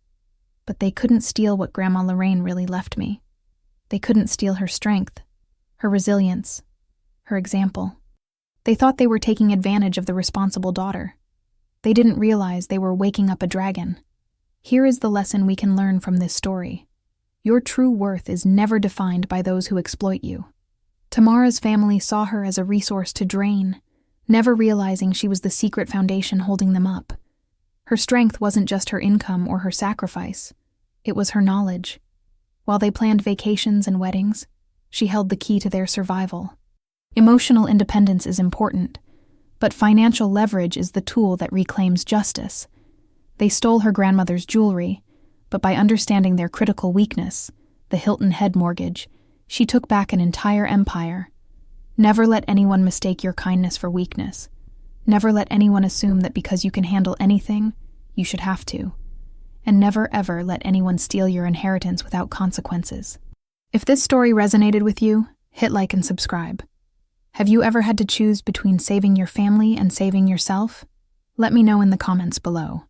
But they couldn't steal what Grandma Lorraine really left me. They couldn't steal her strength, her resilience, her example. They thought they were taking advantage of the responsible daughter. They didn't realize they were waking up a dragon. Here is the lesson we can learn from this story. Your true worth is never defined by those who exploit you. Tamara's family saw her as a resource to drain, never realizing she was the secret foundation holding them up. Her strength wasn't just her income or her sacrifice. It was her knowledge. While they planned vacations and weddings, she held the key to their survival. Emotional independence is important, but financial leverage is the tool that reclaims justice. They stole her grandmother's jewelry, but by understanding their critical weakness, the Hilton Head mortgage, she took back an entire empire. Never let anyone mistake your kindness for weakness. Never let anyone assume that because you can handle anything, you should have to. And never ever let anyone steal your inheritance without consequences. If this story resonated with you, hit like and subscribe. Have you ever had to choose between saving your family and saving yourself? Let me know in the comments below.